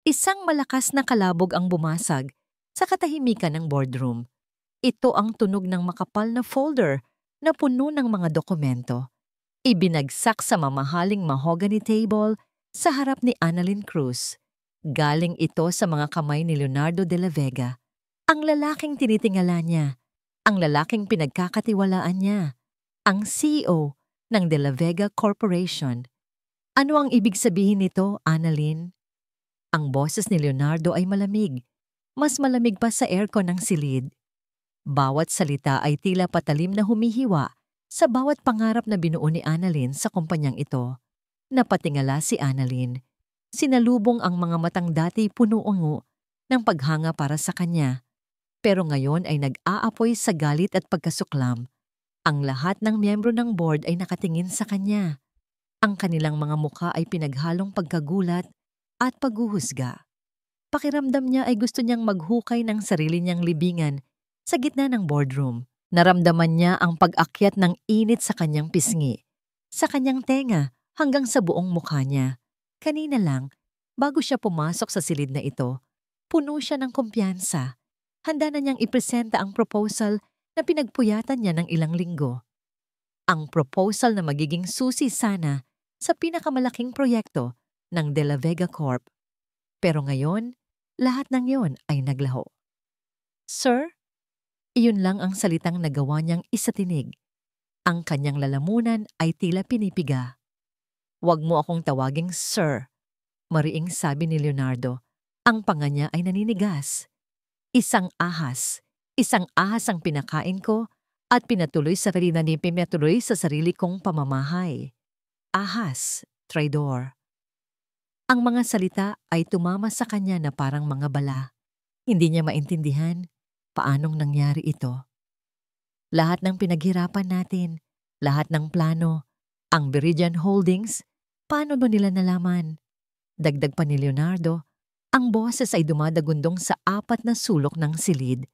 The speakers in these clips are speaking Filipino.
Isang malakas na kalabog ang bumasag sa katahimikan ng boardroom. Ito ang tunog ng makapal na folder na puno ng mga dokumento. Ibinagsak sa mamahaling mahogany table sa harap ni Annalyn Cruz. Galing ito sa mga kamay ni Leonardo de la Vega. Ang lalaking tinitingala niya, ang lalaking pinagkakatiwalaan niya, ang CEO ng De La Vega Corporation. Ano ang ibig sabihin nito, Annalyn? Ang boses ni Leonardo ay malamig. Mas malamig pa sa aircon ng silid. Bawat salita ay tila patalim na humihiwa sa bawat pangarap na binuo ni Annalyn sa kumpanyang ito. Napatingala si Annalyn. Sinalubong ang mga matang dati puno-ungo ng paghanga para sa kanya. Pero ngayon ay nag-aapoy sa galit at pagkasuklam. Ang lahat ng miyembro ng board ay nakatingin sa kanya. Ang kanilang mga mukha ay pinaghalong pagkagulat at paghuhusga. Pakiramdam niya ay gusto niyang maghukay ng sarili niyang libingan sa gitna ng boardroom. Naramdaman niya ang pag-akyat ng init sa kanyang pisngi, sa kanyang tenga hanggang sa buong mukha niya. Kanina lang, bago siya pumasok sa silid na ito, puno siya ng kumpiyansa. Handa na niyang ipresenta ang proposal na pinagpuyatan niya ng ilang linggo. Ang proposal na magiging susi sana sa pinakamalaking proyekto ng De La Vega Corp. Pero ngayon, lahat ng yon ay naglaho. Sir? Iyon lang ang salitang nagawa niyang isatinig. Ang kanyang lalamunan ay tila pinipiga. Huwag mo akong tawaging sir, mariing sabi ni Leonardo. Ang panga niya ay naninigas. Isang ahas ang pinakain ko at pinatuloy sa sarili kong pamamahay. Ahas, traidor. Ang mga salita ay tumama sa kanya na parang mga bala. Hindi niya maintindihan paanong nangyari ito. Lahat ng pinaghirapan natin, lahat ng plano, ang Viridian Holdings, paano ba nila nalaman? Dagdag pa ni Leonardo, ang boses ay dumadagundong sa 4 na sulok ng silid.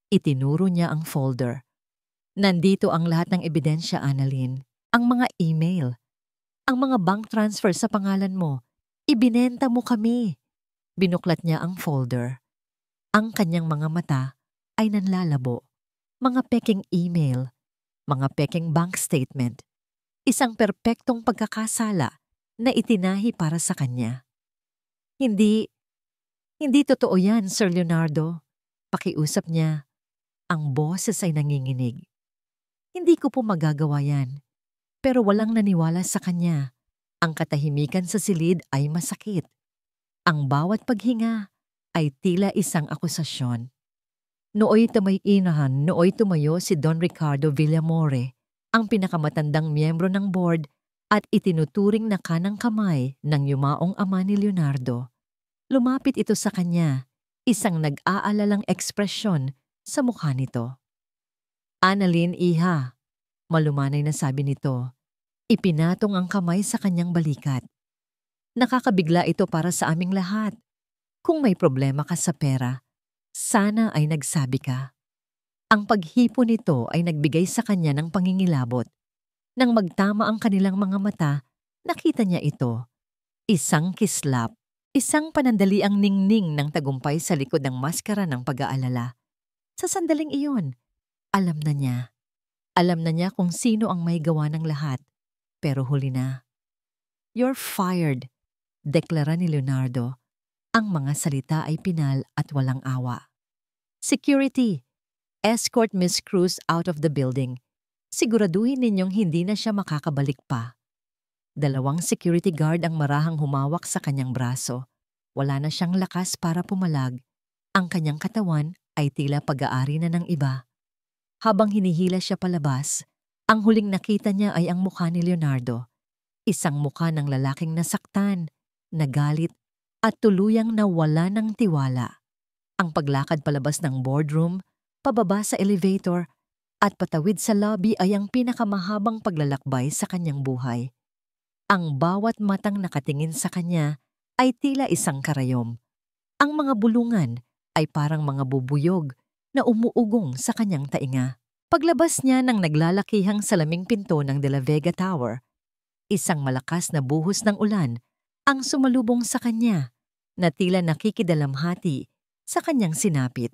Itinuro niya ang folder. Nandito ang lahat ng ebidensya, Annalyn. Ang mga email, ang mga bank transfer sa pangalan mo. Ibinenta mo kami. Binuklat niya ang folder. Ang kanyang mga mata ay nanlalabo. Mga peking email, mga peking bank statement. Isang perpektong pagkakasala na itinahi para sa kanya. Hindi totoo yan, Sir Leonardo. Pakiusap niya. Ang boses ay nanginginig. Hindi ko po magagawa yan. Pero walang naniwala sa kanya. Ang katahimikan sa silid ay masakit. Ang bawat paghinga ay tila isang akusasyon. Nooy tumayo si Don Ricardo Villamore, ang pinakamatandang miyembro ng board at itinuturing na kanang kamay ng yumaong ama ni Leonardo. Lumapit ito sa kanya, isang nag-aalalang ekspresyon sa mukha nito. Annalyn, iha, malumanay na sabi nito. Ipinatong ang kamay sa kanyang balikat. Nakakabigla ito para sa aming lahat. Kung may problema ka sa pera, sana ay nagsabi ka. Ang paghipo nito ay nagbigay sa kanya ng pangingilabot. Nang magtama ang kanilang mga mata, nakita niya ito. Isang kislap, isang panandaliang ningning ng tagumpay sa likod ng maskara ng pag-aalala. Sa sandaling iyon, alam na niya. Alam na niya kung sino ang may gawa ng lahat. Pero huli na. You're fired, deklara ni Leonardo. Ang mga salita ay pinal at walang awa. Security, escort Miss Cruz out of the building. Siguraduhin ninyong hindi na siya makakabalik pa. 2 security guard ang marahang humawak sa kanyang braso. Wala na siyang lakas para pumalag. Ang kanyang katawan ay tila pag-aari na ng iba. Habang hinihila siya palabas, ang huling nakita niya ay ang mukha ni Leonardo. Isang mukha ng lalaking nasaktan, nagalit, at tuluyang nawala ng tiwala. Ang paglakad palabas ng boardroom, pababa sa elevator, at patawid sa lobby ay ang pinakamahabang paglalakbay sa kanyang buhay. Ang bawat matang nakatingin sa kanya ay tila isang karayom. Ang mga bulungan ay parang mga bubuyog na umuugong sa kanyang tainga. Paglabas niya ng naglalakihang salaming pinto ng De La Vega Tower, isang malakas na buhos ng ulan ang sumalubong sa kanya. na tila nakikidalamhati sa kanyang sinapit.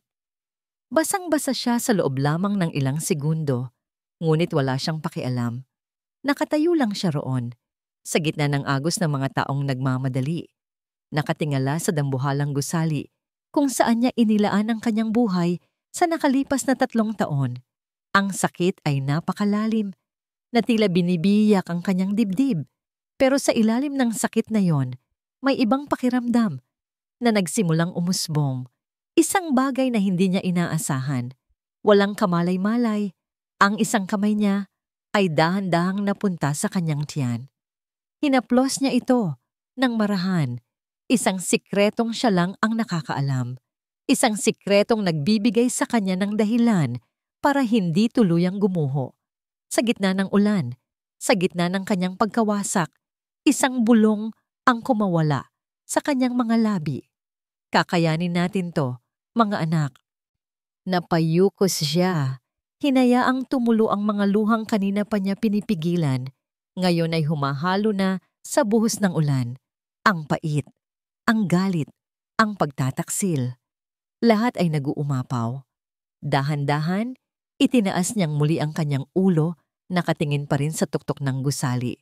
Basang-basa siya sa loob lamang ng ilang segundo, ngunit wala siyang pakialam. Nakatayo lang siya roon, sa gitna ng agos ng mga taong nagmamadali. Nakatingala sa dambuhalang gusali kung saan niya inilaan ang kanyang buhay sa nakalipas na 3 taon. Ang sakit ay napakalalim, na tila binibiyak ang kanyang dibdib. Pero sa ilalim ng sakit na yon, may ibang pakiramdam na nagsimulang umusbong. Isang bagay na hindi niya inaasahan. Walang kamalay-malay, ang isang kamay niya ay dahan-dahang napunta sa kanyang tiyan. Hinaplos niya ito ng marahan. Isang sikretong siya lang ang nakakaalam. Isang sikretong nagbibigay sa kanya ng dahilan para hindi tuluyang gumuho. Sa gitna ng ulan, sa gitna ng kanyang pagkawasak, isang bulong ang kumawala sa kanyang mga labi. Kakayanin natin to, mga anak. Napayukos siya. Hinayaang tumulo ang mga luhang kanina pa niya pinipigilan. Ngayon ay humahalo na sa buhos ng ulan. Ang pait, ang galit, ang pagtataksil. Lahat ay nag-uumapaw. Dahan-dahan, itinaas niyang muli ang kanyang ulo, nakatingin pa rin sa tuktok ng gusali.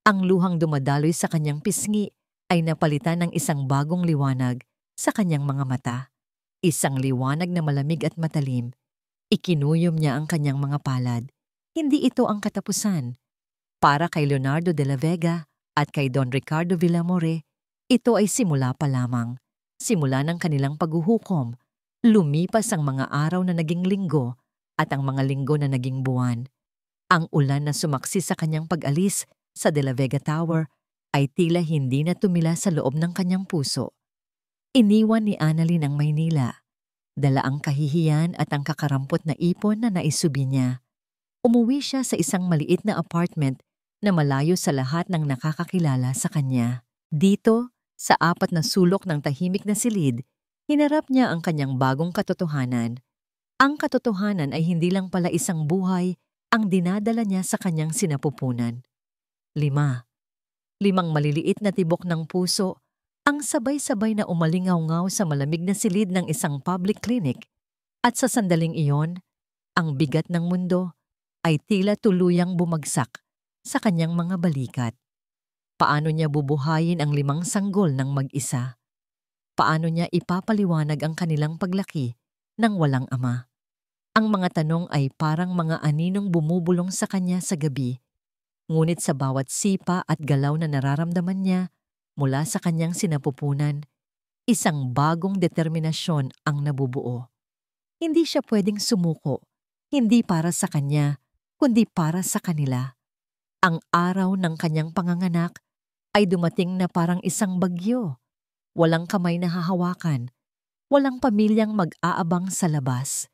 Ang luhang dumadaloy sa kanyang pisngi ay napalitan ng isang bagong liwanag sa kanyang mga mata. Isang liwanag na malamig at matalim. Ikinuyom niya ang kanyang mga palad. Hindi ito ang katapusan. Para kay Leonardo de la Vega at kay Don Ricardo Villamore, ito ay simula pa lamang. Simula ng kanilang paghuhukom. Lumipas ang mga araw na naging linggo at ang mga linggo na naging buwan. Ang ulan na sumaksi sa kanyang pag-alis sa De La Vega Tower ay tila hindi na tumila sa loob ng kanyang puso. Iniwan ni Annalyn ang Maynila. Dala ang kahihiyan at ang kakarampot na ipon na naisubi niya. Umuwi siya sa isang maliit na apartment na malayo sa lahat ng nakakakilala sa kanya. Dito, sa 4 na sulok ng tahimik na silid, hinarap niya ang kanyang bagong katotohanan. Ang katotohanan ay hindi lang pala isang buhay ang dinadala niya sa kanyang sinapupunan. 5 maliliit na tibok ng puso ang sabay-sabay na umalingaw-ngaw sa malamig na silid ng isang public clinic, at sa sandaling iyon, ang bigat ng mundo ay tila tuluyang bumagsak sa kanyang mga balikat. Paano niya bubuhayin ang 5 sanggol ng mag-isa? Paano niya ipapaliwanag ang kanilang paglaki ng walang ama? Ang mga tanong ay parang mga aninong bumubulong sa kanya sa gabi, ngunit sa bawat sipa at galaw na nararamdaman niya mula sa kanyang sinapupunan, isang bagong determinasyon ang nabubuo. Hindi siya pwedeng sumuko, hindi para sa kanya, kundi para sa kanila. Ang araw ng kanyang panganganak ay dumating na parang isang bagyo. Walang kamay na hahawakan, walang pamilyang mag-aabang sa labas.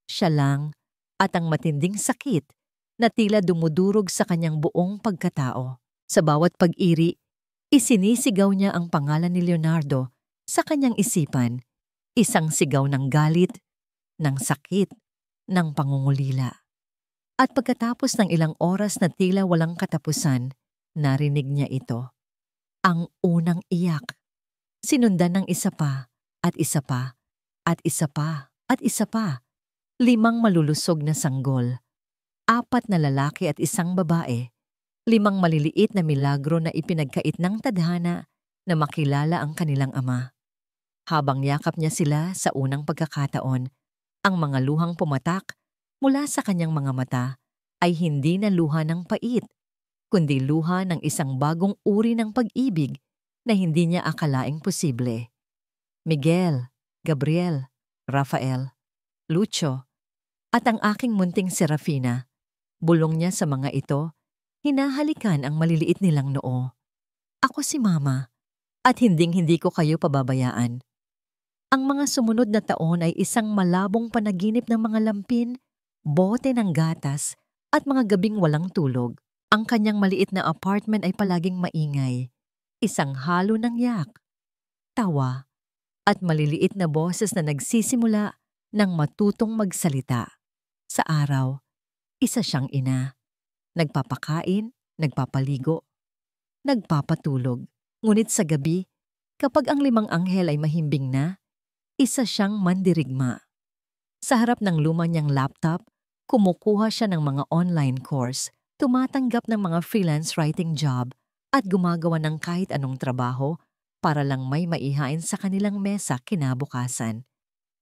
Siya lang at ang matinding sakit na tila dumudurog sa kanyang buong pagkatao. Sa bawat pag-iri, isinisigaw niya ang pangalan ni Leonardo sa kanyang isipan, isang sigaw ng galit, ng sakit, ng pangungulila. At pagkatapos ng ilang oras na tila walang katapusan, narinig niya ito. Ang unang iyak. Sinundan ng isa pa, at isa pa, at isa pa, at isa pa. 5 malulusog na sanggol. 4 na lalaki at isang babae. 5 maliliit na milagro na ipinagkait ng tadhana na makilala ang kanilang ama. Habang yakap niya sila sa unang pagkakataon, ang mga luhang pumatak mula sa kanyang mga mata ay hindi na luha ng pait, kundi luha ng isang bagong uri ng pag-ibig na hindi niya akalaing posible. Miguel, Gabriel, Rafael, Lucio, at ang aking munting Serafina, bulong niya sa mga ito. Hinahalikan ang maliliit nilang noo. Ako si Mama, at hinding-hindi ko kayo pababayaan. Ang mga sumunod na taon ay isang malabong panaginip ng mga lampin, bote ng gatas, at mga gabing walang tulog. Ang kanyang maliit na apartment ay palaging maingay. Isang halo ng yak, tawa, at maliliit na boses na nagsisimula ng matutong magsalita. Sa araw, isa siyang ina. Nagpapakain, nagpapaligo, nagpapatulog. Ngunit sa gabi, Kapag ang limang anghel ay mahimbing na, isa siyang mandirigma. Sa harap ng luma niyang laptop, kumukuha siya ng mga online course, tumatanggap ng mga freelance writing job at gumagawa ng kahit anong trabaho para lang may maihain sa kanilang mesa kinabukasan.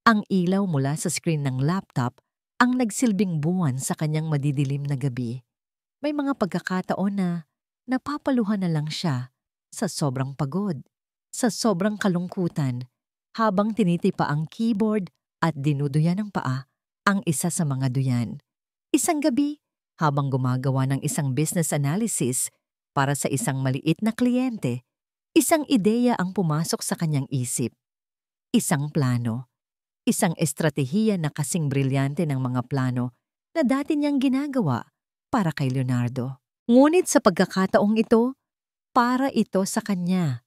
Ang ilaw mula sa screen ng laptop ang nagsilbing buwan sa kanyang madidilim na gabi. May mga pagkakataon na napapaluhan na lang siya sa sobrang pagod, sa sobrang kalungkutan, habang tinitipa ang keyboard at dinuduyan ng paa ang isa sa mga duyan. Isang gabi, habang gumagawa ng isang business analysis para sa isang maliit na kliyente, isang ideya ang pumasok sa kanyang isip. Isang plano. Isang estratehiya na kasing brilyante ng mga plano na dati niyang ginagawa para kay Leonardo. Ngunit sa pagkakataong ito, para ito sa kanya.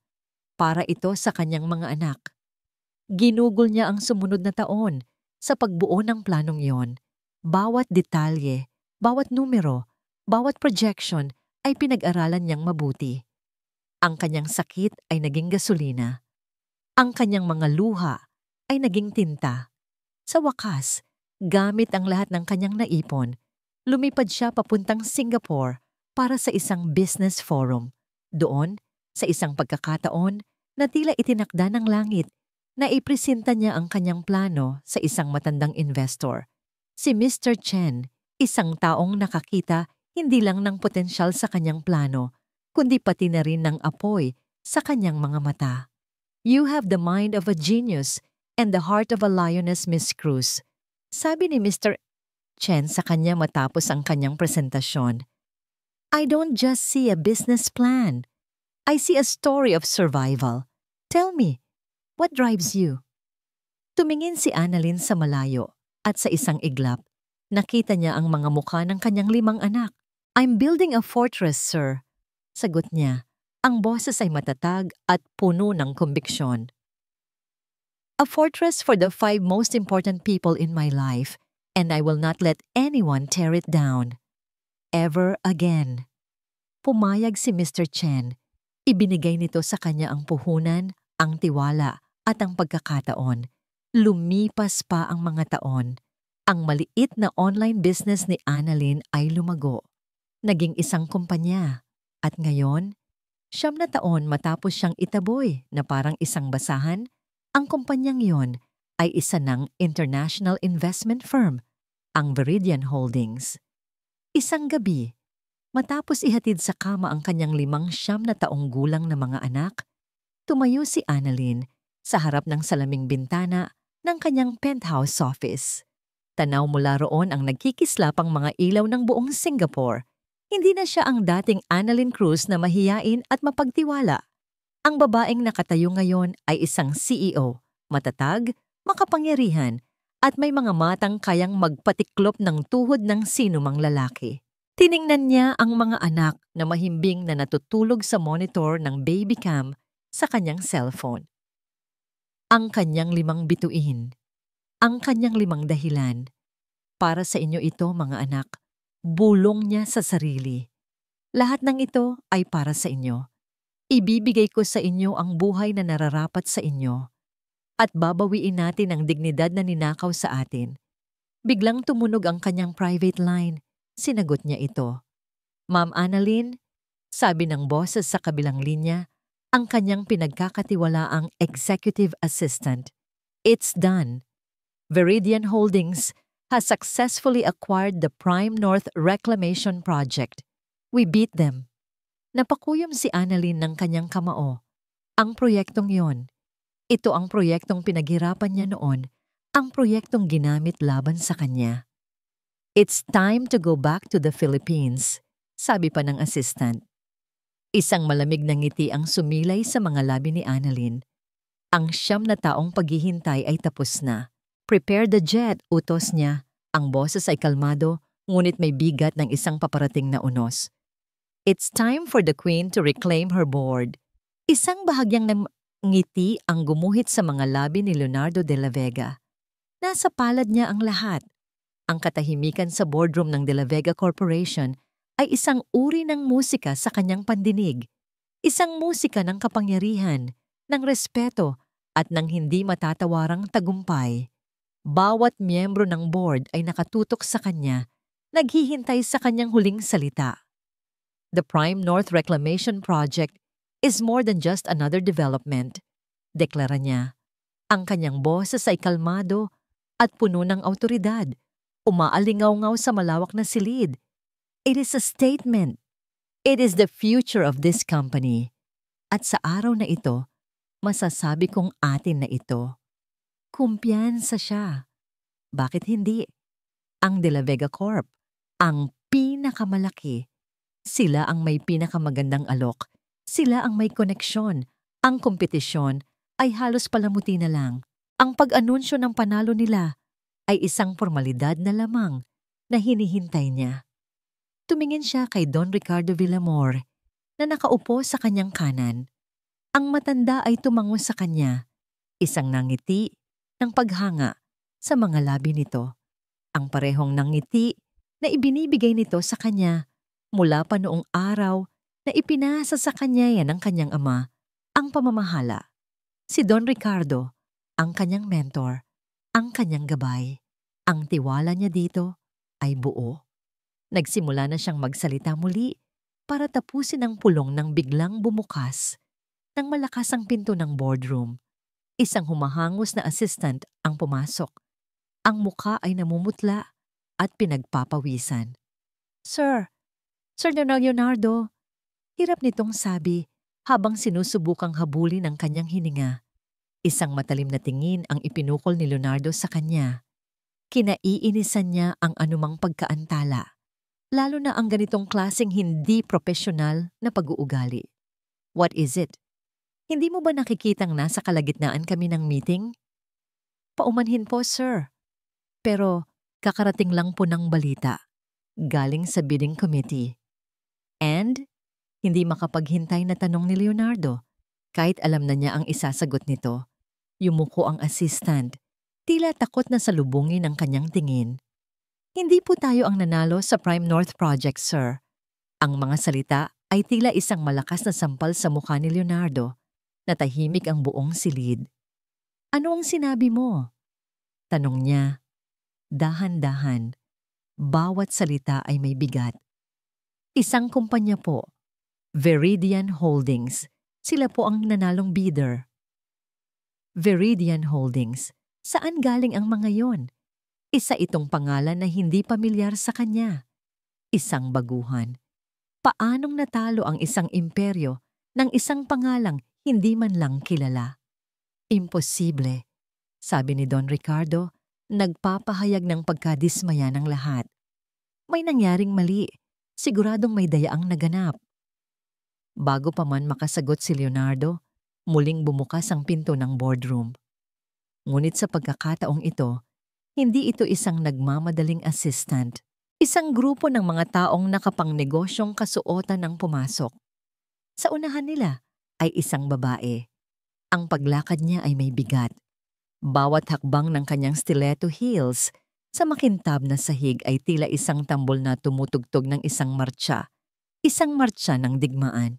Para ito sa kanyang mga anak. Ginugol niya ang sumunod na taon sa pagbuo ng planong yon. Bawat detalye, bawat numero, bawat projection ay pinag-aralan niyang mabuti. Ang kanyang sakit ay naging gasolina. Ang kanyang mga luha ay naging tinta. Sa wakas, gamit ang lahat ng kanyang naipon, lumipad siya papuntang Singapore para sa isang business forum. Doon, sa isang pagkakataon na tila itinakda ng langit, na ipresenta niya ang kanyang plano sa isang matandang investor. Si Mr. Chen, isang taong nakakita hindi lang ng potensyal sa kanyang plano, kundi pati na rin ng apoy sa kanyang mga mata. "You have the mind of a genius and the heart of a lioness, Miss Cruz," sabi ni Mr. Chen sa kanya matapos ang kanyang presentasyon. "I don't just see a business plan. I see a story of survival. Tell me, what drives you?" Tumingin si Annalyn sa malayo at sa isang iglap, nakita niya ang mga mukha ng kanyang 5 anak. "I'm building a fortress, sir," sagot niya. Ang boses ay matatag at puno ng kumbiksyon. "A fortress for the 5 most important people in my life, and I will not let anyone tear it down. Ever again." Pumayag si Mr. Chen. Ibinigay nito sa kanya ang puhunan, ang tiwala, at ang pagkakataon. Lumipas pa ang mga taon. Ang maliit na online business ni Annalyn ay lumago. Naging isang kumpanya. At ngayon, 9 na taon matapos siyang itaboy na parang isang basahan, ang kumpanyang yon ay isa ng international investment firm, ang Veridian Holdings. Isang gabi, matapos ihatid sa kama ang kanyang 9 na taong gulang na mga anak, tumayo si Annalyn sa harap ng salaming bintana ng kanyang penthouse office. Tanaw mula roon ang nagkikislapang mga ilaw ng buong Singapore. Hindi na siya ang dating Annalyn Cruz na mahiyain at mapagtiwala. Ang babaeng nakatayo ngayon ay isang CEO, matatag, makapangyarihan, at may mga matang kayang magpatiklop ng tuhod ng sinumang lalaki. Tiningnan niya ang mga anak na mahimbing na natutulog sa monitor ng baby cam sa kanyang cellphone. Ang kanyang 5 bituin. Ang kanyang 5 dahilan. Para sa inyo ito, mga anak. Bulong niya sa sarili. Lahat ng ito ay para sa inyo. Ibibigay ko sa inyo ang buhay na nararapat sa inyo. At babawiin natin ang dignidad na ninakaw sa atin. Biglang tumunog ang kanyang private line. Sinagot niya ito. "Ma'am Annalyn," sabi ng boses sa kabilang linya, ang kanyang pinagkakatiwalaang executive assistant. "It's done. Veridian Holdings has successfully acquired the Prime North Reclamation Project. We beat them." Napakuyom si Annalyn ng kanyang kamao. Ang proyektong yon. Ito ang proyektong pinaghirapan niya noon, ang proyektong ginamit laban sa kanya. "It's time to go back to the Philippines," sabi pa ng assistant. Isang malamig na ngiti ang sumilay sa mga labi ni Annalyn. Ang 9 na taong paghihintay ay tapos na. "Prepare the jet," utos niya. Ang boses ay kalmado, ngunit may bigat ng isang paparating na unos. "It's time for the Queen to reclaim her board." Isang bahagyang ngiti ang gumuhit sa mga labi ni Leonardo de la Vega. Nasa palad niya ang lahat. Ang katahimikan sa boardroom ng De La Vega Corporation ay isang uri ng musika sa kanyang pandinig. Isang musika ng kapangyarihan, ng respeto at ng hindi matatawarang tagumpay. Bawat miyembro ng board ay nakatutok sa kanya, naghihintay sa kanyang huling salita. The Prime North Reclamation Project is more than just another development, deklara niya. Ang kanyang boses ay kalmado at puno ng awtoridad, umaalingaw-ngaw sa malawak na silid. It is a statement. It is the future of this company. At sa araw na ito, masasabi kong atin na ito. Kumpiyansa siya. Bakit hindi? Ang De La Vega Corp, ang pinakamalaki. Sila ang may pinakamagandang alok. Sila ang may koneksyon. Ang kompetisyon ay halos palamuti na lang. Ang pag-anunsyo ng panalo nila ay isang formalidad na lamang na hinihintay niya. Tumingin siya kay Don Ricardo Villamor na nakaupo sa kanyang kanan. Ang matanda ay tumango sa kanya, isang nangiti ng paghanga sa mga labi nito. Ang parehong nangiti na ibinibigay nito sa kanya mula pa noong araw na ipinasa sa kanya yan ng kanyang ama, ang pamamahala. Si Don Ricardo, ang kanyang mentor, ang kanyang gabay. Ang tiwala niya dito ay buo. Nagsimula na siyang magsalita muli para tapusin ang pulong nang biglang bumukas ng malakas ang pinto ng boardroom. Isang humahangos na assistant ang pumasok. Ang muka ay namumutla at pinagpapawisan. Sir Leonardo, hirap nitong sabi habang sinusubukang habulin ang kanyang hininga. Isang matalim na tingin ang ipinukol ni Leonardo sa kanya. Kinaiinisan niya ang anumang pagkaantala, lalo na ang ganitong klaseng hindi profesional na pag-uugali. What is it? Hindi mo ba nakikitang nasa kalagitnaan kami ng meeting? Paumanhin po, sir. Pero kakarating lang po ng balita. Galing sa bidding committee. And hindi makapaghintay na tanong ni Leonardo. Kahit alam na niya ang isasagot nito. Yumuko ang assistant. Tila takot na salubungin ang kanyang tingin. Hindi po tayo ang nanalo sa Prime North Project, sir. Ang mga salita ay tila isang malakas na sampal sa mukha ni Leonardo. Natahimik ang buong silid. Ano ang sinabi mo? Tanong niya. Dahan-dahan. Bawat salita ay may bigat. Isang kumpanya po. Veridian Holdings. Sila po ang nanalong bidder. Veridian Holdings. Saan galing ang mga yon? Isa itong pangalan na hindi pamilyar sa kanya. Isang baguhan. Paanong natalo ang isang imperyo ng isang pangalang hindi man lang kilala? Imposible, sabi ni Don Ricardo, nagpapahayag ng pagkadismaya ng lahat. May nangyaring mali, siguradong may dayaang naganap. Bago pa man makasagot si Leonardo, muling bumukas ang pinto ng boardroom. Ngunit sa pagkakataong ito, hindi ito isang nagmamadaling assistant. Isang grupo ng mga taong nakapangnegosyong kasuotan ang pumasok. Sa unahan nila ay isang babae. Ang paglakad niya ay may bigat. Bawat hakbang ng kanyang stiletto heels sa makintab na sahig ay tila isang tambol na tumutugtog ng isang martsa. Isang martsa ng digmaan.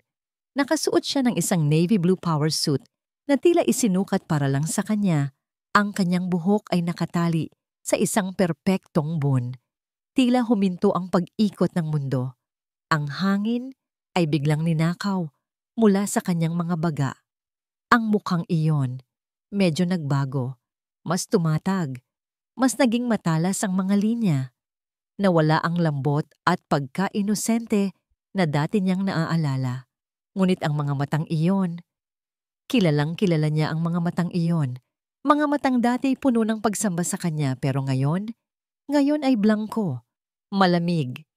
Nakasuot siya ng isang navy blue power suit na tila isinukat para lang sa kanya. Ang kanyang buhok ay nakatali sa isang perpektong bun. Tila huminto ang pag-ikot ng mundo. Ang hangin ay biglang ninakaw mula sa kanyang mga baga. Ang mukhang iyon, medyo nagbago, mas tumatag, mas naging matalas ang mga linya. Nawala ang lambot at pagka-inosente na dati niyang naaalala. Ngunit ang mga matang iyon, kilalang kilala niya ang mga matang iyon. Mga matang dati puno ng pagsamba sa kanya pero ngayon ay blangko, malamig,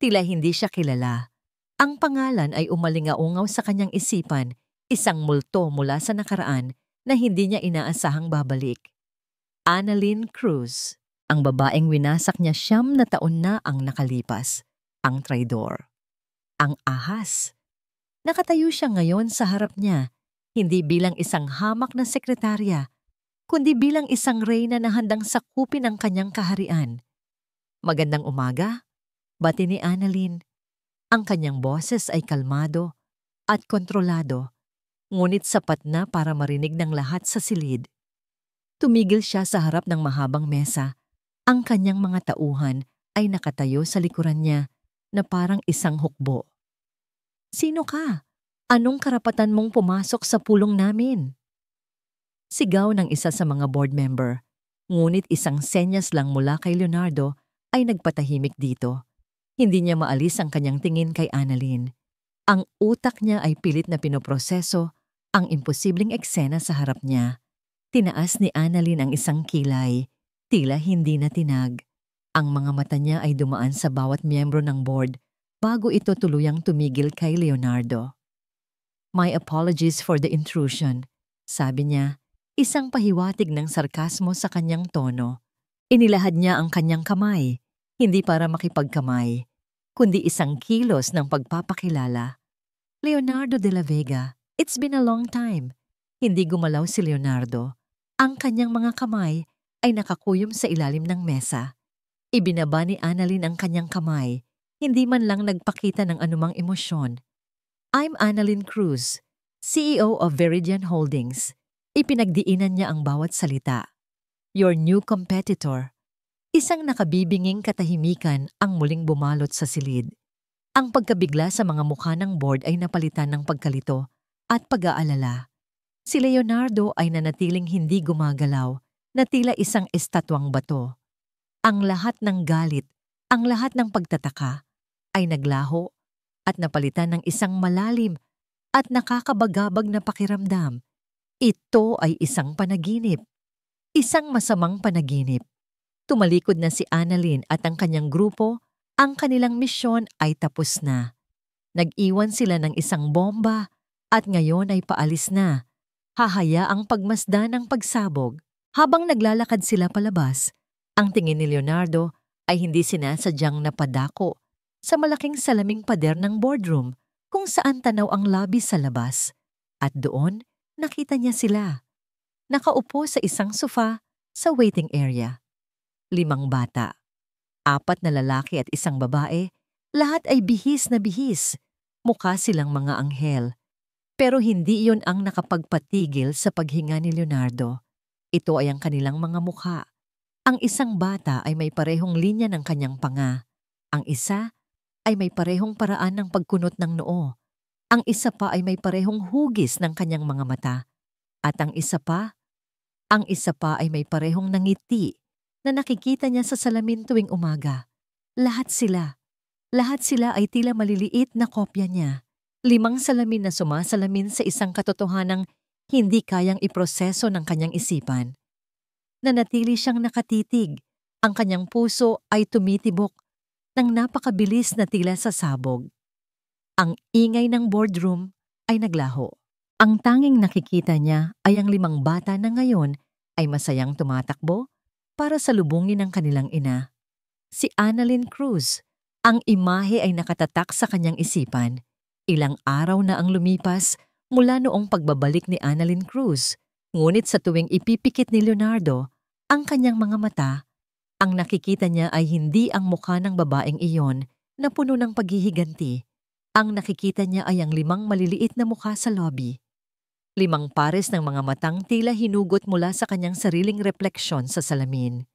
tila hindi siya kilala. Ang pangalan ay umalingaungaw sa kanyang isipan, isang multo mula sa nakaraan na hindi niya inaasahang babalik. Annalyn Cruz, ang babaeng winasak niya 9 na taon na ang nakalipas, ang traidor. Ang ahas. Nakatayo siya ngayon sa harap niya, hindi bilang isang hamak na sekretarya, kundi bilang isang reyna na handang sakupin ang kanyang kaharian. Magandang umaga, bati ni Annalyn. Ang kanyang boses ay kalmado at kontrolado. ngunit sapat na para marinig ng lahat sa silid. Tumigil siya sa harap ng mahabang mesa. Ang kanyang mga tauhan ay nakatayo sa likuran niya na parang isang hukbo. "Sino ka? Anong karapatan mong pumasok sa pulong namin?" Sigaw ng isa sa mga board member, ngunit isang senyas lang mula kay Leonardo ay nagpatahimik dito. Hindi niya maalis ang kanyang tingin kay Annalyn. Ang utak niya ay pilit na pinoproseso ang imposibleng eksena sa harap niya. Tinaas ni Annalyn ang isang kilay, tila hindi na tinag. Ang mga mata niya ay dumaan sa bawat miyembro ng board bago ito tuluyang tumigil kay Leonardo. "My apologies for the intrusion," sabi niya, isang pahiwatig ng sarkasmo sa kanyang tono. Inilahad niya ang kanyang kamay, hindi para makipagkamay, kundi isang kilos ng pagpapakilala. "Leonardo de la Vega, it's been a long time." Hindi gumalaw si Leonardo. Ang kanyang mga kamay ay nakakuyom sa ilalim ng mesa. Ibinaba ni Annalyn ang kanyang kamay, hindi man lang nagpakita ng anumang emosyon. "I'm Annalyn Cruz, CEO of Veridian Holdings." Ipinagdiinan niya ang bawat salita. "Your new competitor." Isang nakabibinging katahimikan ang muling bumalot sa silid. Ang pagkabigla sa mga mukha ng board ay napalitan ng pagkalito at pag-aalala. Si Leonardo ay nanatiling hindi gumagalaw, na tila isang estatwang bato. Ang lahat ng galit, ang lahat ng pagtataka, ay naglaho at napalitan ng isang malalim at nakakabagabag na pakiramdam. Ito ay isang panaginip. Isang masamang panaginip. Tumalikod na si Annalyn at ang kanyang grupo, ang kanilang misyon ay tapos na. Nag-iwan sila ng isang bomba at ngayon ay paalis na. Hahayaang pagmasdan ng pagsabog. Habang naglalakad sila palabas, ang tingin ni Leonardo ay hindi sinasadyang napadako sa malaking salaming pader ng boardroom kung saan tanaw ang lobby sa labas. At doon, nakita niya sila. Nakaupo sa isang sofa sa waiting area. 5 bata. 4 na lalaki at isang babae, lahat ay bihis na bihis. Mukha silang mga anghel. Pero hindi iyon ang nakapagpatigil sa paghinga ni Leonardo. Ito ay ang kanilang mga mukha. Ang isang bata ay may parehong linya ng kanyang panga. Ang isa ay may parehong paraan ng pagkunot ng noo. Ang isa pa ay may parehong hugis ng kanyang mga mata. At ang isa pa ay may parehong nangiti na nakikita niya sa salamin tuwing umaga. Lahat sila ay tila maliliit na kopya niya. 5 salamin na sumasalamin sa isang katotohanang hindi kayang iproseso ng kanyang isipan. Nanatili siyang nakatitig. Ang kanyang puso ay tumitibok ng napakabilis na tila sa sabog. Ang ingay ng boardroom ay naglaho. Ang tanging nakikita niya ay ang 5 bata na ngayon ay masayang tumatakbo para salubungin ang kanilang ina. Si Annalyn Cruz, ang imahe ay nakatatak sa kanyang isipan. Ilang araw na ang lumipas mula noong pagbabalik ni Annalyn Cruz, ngunit sa tuwing ipipikit ni Leonardo ang kanyang mga mata, ang nakikita niya ay hindi ang mukha ng babaeng iyon na puno ng paghihiganti. Ang nakikita niya ay ang 5 maliliit na mukha sa lobby. 5 pares ng mga matang tila hinugot mula sa kanyang sariling refleksyon sa salamin.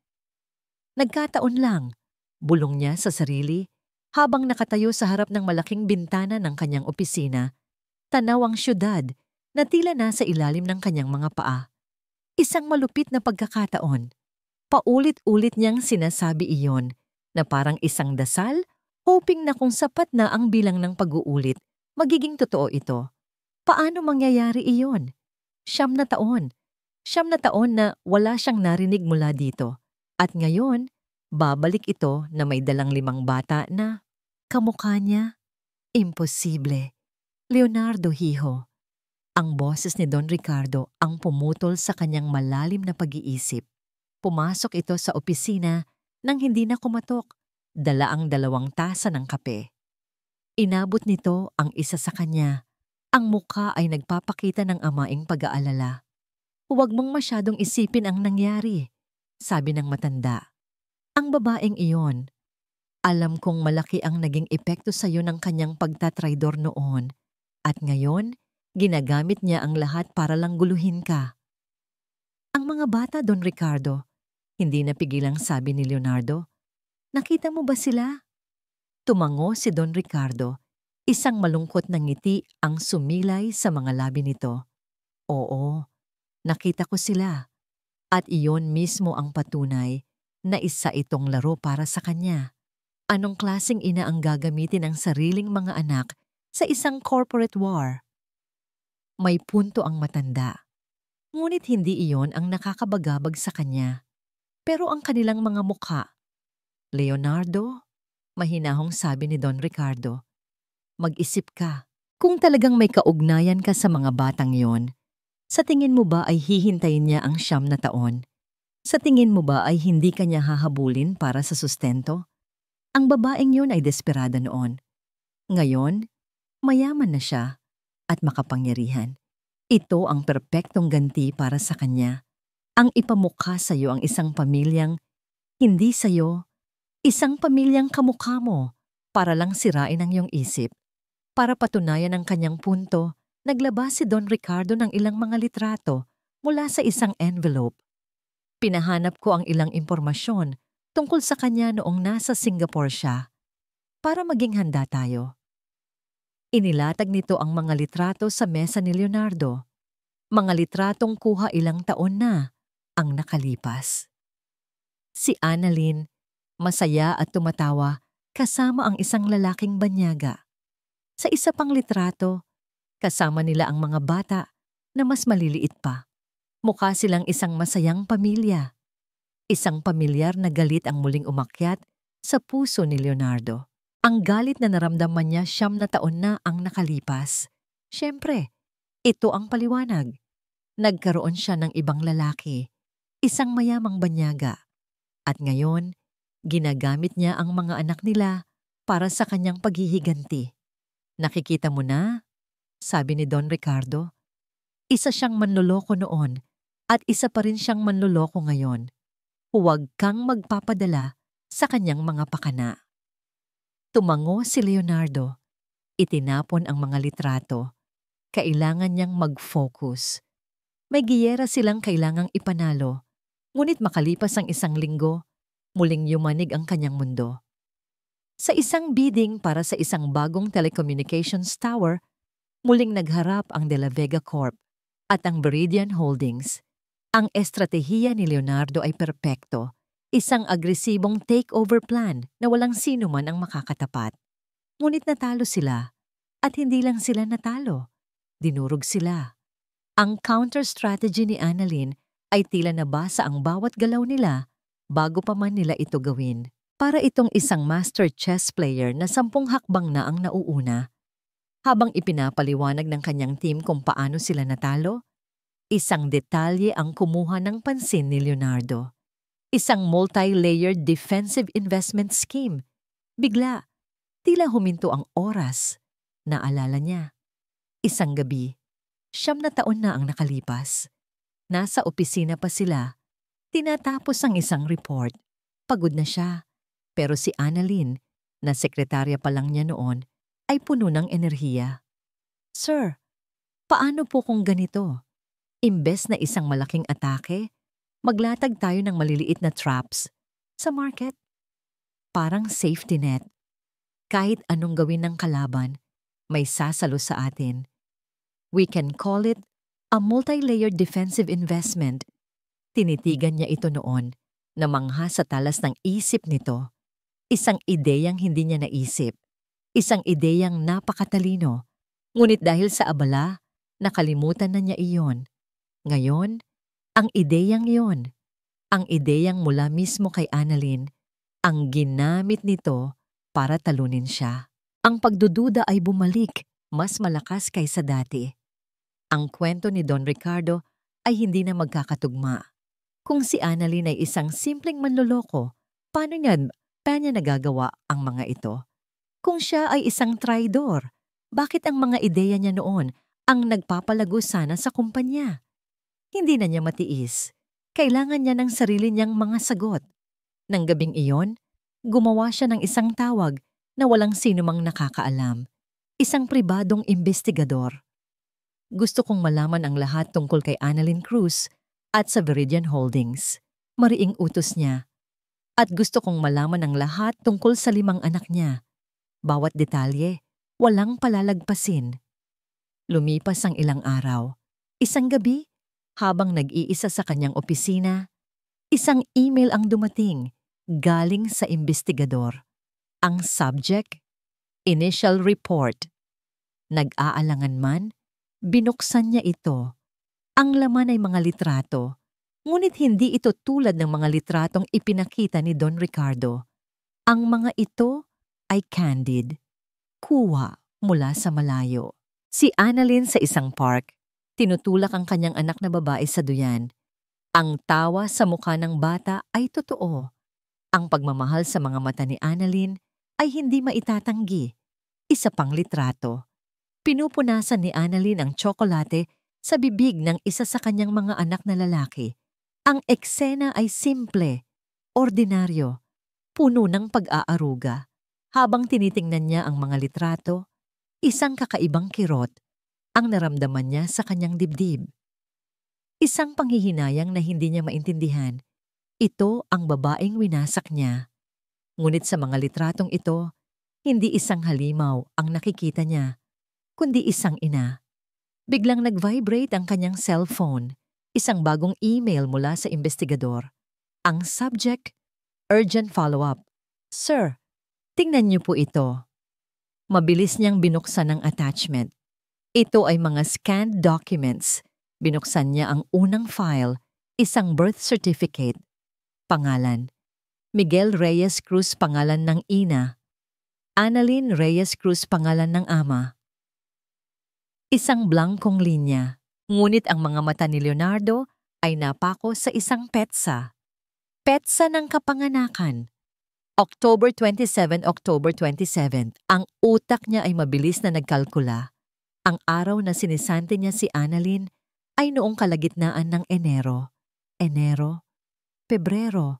Nagkataon lang, bulong niya sa sarili, habang nakatayo sa harap ng malaking bintana ng kanyang opisina, tanaw ang syudad na tila nasa ilalim ng kanyang mga paa. Isang malupit na pagkakataon. Paulit-ulit niyang sinasabi iyon na parang isang dasal, hoping na kung sapat na ang bilang ng pag-uulit, magiging totoo ito. Paano mangyayari iyon? 9 na taon. 9 na taon na wala siyang narinig mula dito. At ngayon, babalik ito na may dalang 5 bata na kamukha niya. Imposible. Leonardo, hiho. Ang boses ni Don Ricardo ang pumutol sa kanyang malalim na pag-iisip. Pumasok ito sa opisina nang hindi na kumatok. Dala ang 2 tasa ng kape. Inabot nito ang isa sa kanya. Ang mukha ay nagpapakita ng amaing pag-aalala. "Huwag mong masyadong isipin ang nangyari," sabi ng matanda. "Ang babaeng iyon, alam kong malaki ang naging epekto sa iyo ng kanyang pagtatraidor noon. At ngayon, Ginagamit niya ang lahat para lang guluhin ka. Ang mga bata, Don Ricardo, hindi napigilang sabi ni Leonardo. Nakita mo ba sila? Tumango si Don Ricardo. Isang malungkot na ngiti ang sumilay sa mga labi nito. Oo, nakita ko sila. At iyon mismo ang patunay na isa itong laro para sa kanya. Anong klaseng ina ang gagamitin ng sariling mga anak sa isang corporate war? May punto ang matanda. Ngunit hindi iyon ang nakakabagabag sa kanya. Pero ang kanilang mga mukha. Leonardo, mahinahong sabi ni Don Ricardo, mag-isip ka. Kung talagang may kaugnayan ka sa mga batang yon, sa tingin mo ba ay hihintayin niya ang 9 na taon? Sa tingin mo ba ay hindi kanya hahabulin para sa sustento? Ang babaeng yun ay desperada noon. Ngayon, mayaman na siya at makapangyarihan. Ito ang perpektong ganti para sa kanya. Ang ipamukha sa iyo ang isang pamilyang hindi sa iyo, isang pamilyang kamukha mo para lang sirain ang iyong isip. Para patunayan ang kanyang punto, naglabas si Don Ricardo ng ilang mga litrato mula sa isang envelope. Pinahanap ko ang ilang impormasyon tungkol sa kanya noong nasa Singapore siya para maging handa tayo. Inilatag nito ang mga litrato sa mesa ni Leonardo. Mga litratong kuha ilang taon na ang nakalipas. Si Annalyn, masaya at tumatawa kasama ang isang lalaking banyaga. Sa isa pang litrato, kasama nila ang mga bata na mas maliliit pa. Mukha silang isang masayang pamilya. Isang pamilyar na galit ang muling umakyat sa puso ni Leonardo. Ang galit na naramdaman niya 9 na taon na ang nakalipas. Siyempre, ito ang paliwanag. Nagkaroon siya ng ibang lalaki, isang mayamang banyaga. At ngayon, ginagamit niya ang mga anak nila para sa kanyang paghihiganti. Nakikita mo na? Sabi ni Don Ricardo. Isa siyang manloloko noon at isa pa rin siyang manloloko ngayon. Huwag kang magpapadala sa kanyang mga pakana. Tumango si Leonardo. Itinapon ang mga litrato. Kailangan niyang mag-focus. May giyera silang kailangang ipanalo. Ngunit makalipas ang 1 linggo, muling yumanig ang kanyang mundo. Sa isang bidding para sa isang bagong telecommunications tower, muling nagharap ang De La Vega Corp at ang Viridian Holdings. Ang estratehiya ni Leonardo ay perpekto, isang agresibong takeover plan na walang sino man ang makakatapat. Ngunit natalo sila, at hindi lang sila natalo, dinurog sila. Ang counter-strategy ni Annalyn ay tila nabasa ang bawat galaw nila bago pa man nila ito gawin. Para itong isang master chess player na 10 hakbang na ang nauuna. Habang ipinapaliwanag ng kanyang team kung paano sila natalo, isang detalye ang kumuha ng pansin ni Leonardo. Isang multi-layered defensive investment scheme. Bigla, tila huminto ang oras. Naalala niya. Isang gabi, 9 na taon na ang nakalipas. Nasa opisina pa sila. Tinatapos ang isang report. Pagod na siya. Pero si Annalyn, na sekretarya pa lang niya noon, ay puno ng enerhiya. Sir, paano po kung ganito? Imbes na isang malaking atake, maglatag tayo ng maliliit na traps sa market. Parang safety net. Kahit anong gawin ng kalaban, may sasalo sa atin. We can call it a multi-layered defensive investment. Tinitigan niya ito noon, namangha sa talas ng isip nito. Isang ideyang hindi niya naisip. Isang ideyang napakatalino. Ngunit dahil sa abala, nakalimutan na niya iyon. Ngayon, ang ideyang iyon, ang ideyang mula mismo kay Annalyn, ang ginamit nito para talunin siya. Ang pagdududa ay bumalik, mas malakas kaysa dati. Ang kwento ni Don Ricardo ay hindi na magkakatugma. Kung si Annalyn ay isang simpleng manloloko, paano niya nagagawa ang mga ito? Kung siya ay isang traidor, bakit ang mga ideya niya noon ang nagpapalago sana sa kumpanya? Hindi na niya matiis. Kailangan niya ng sarili niyang mga sagot. Nang gabing iyon, gumawa siya ng isang tawag na walang sino mang nakakaalam. Isang pribadong investigador. Gusto kong malaman ang lahat tungkol kay Annalyn Cruz at sa Viridian Holdings. Mariing utos niya. At gusto kong malaman ang lahat tungkol sa 5 anak niya. Bawat detalye, walang palalagpasin. Lumipas ang ilang araw. Isang gabi, habang nag-iisa sa kanyang opisina, isang email ang dumating galing sa investigador. Ang subject, Initial Report. Nag-aalangan man, binuksan niya ito. Ang laman ay mga litrato, ngunit hindi ito tulad ng mga litratong ipinakita ni Don Ricardo. Ang mga ito ay candid, kuha mula sa malayo. Si Annalyn sa isang park, tinutulak ang kanyang anak na babae sa duyan. Ang tawa sa mukha ng bata ay totoo. Ang pagmamahal sa mga mata ni Annalyn ay hindi maitatanggi. Isa pang litrato. Pinupunasan ni Annalyn ang tsokolate sa bibig ng isa sa kanyang mga anak na lalaki. Ang eksena ay simple, ordinaryo, puno ng pag-aaruga. Habang tinitingnan niya ang mga litrato, isang kakaibang kirot ang naramdaman niya sa kanyang dibdib. Isang panghihinayang na hindi niya maintindihan. Ito ang babaeng winasak niya. Ngunit sa mga litratong ito, hindi isang halimaw ang nakikita niya, kundi isang ina. Biglang nag-vibrate ang kanyang cellphone, isang bagong email mula sa investigador. Ang subject, urgent follow-up. Sir, tingnan niyo po ito. Mabilis niyang binuksan ang attachment. Ito ay mga scanned documents. Binuksan niya ang unang file, isang birth certificate. Pangalan, Miguel Reyes Cruz pangalan ng ina. Annalyn Reyes Cruz pangalan ng ama. Isang blankong linya, ngunit ang mga mata ni Leonardo ay napako sa isang petsa. Petsa ng kapanganakan. October 27, October 27. Ang utak niya ay mabilis na nagkalkula. Ang araw na sinisante niya si Annalyn ay noong kalagitnaan ng Enero. Enero, Pebrero,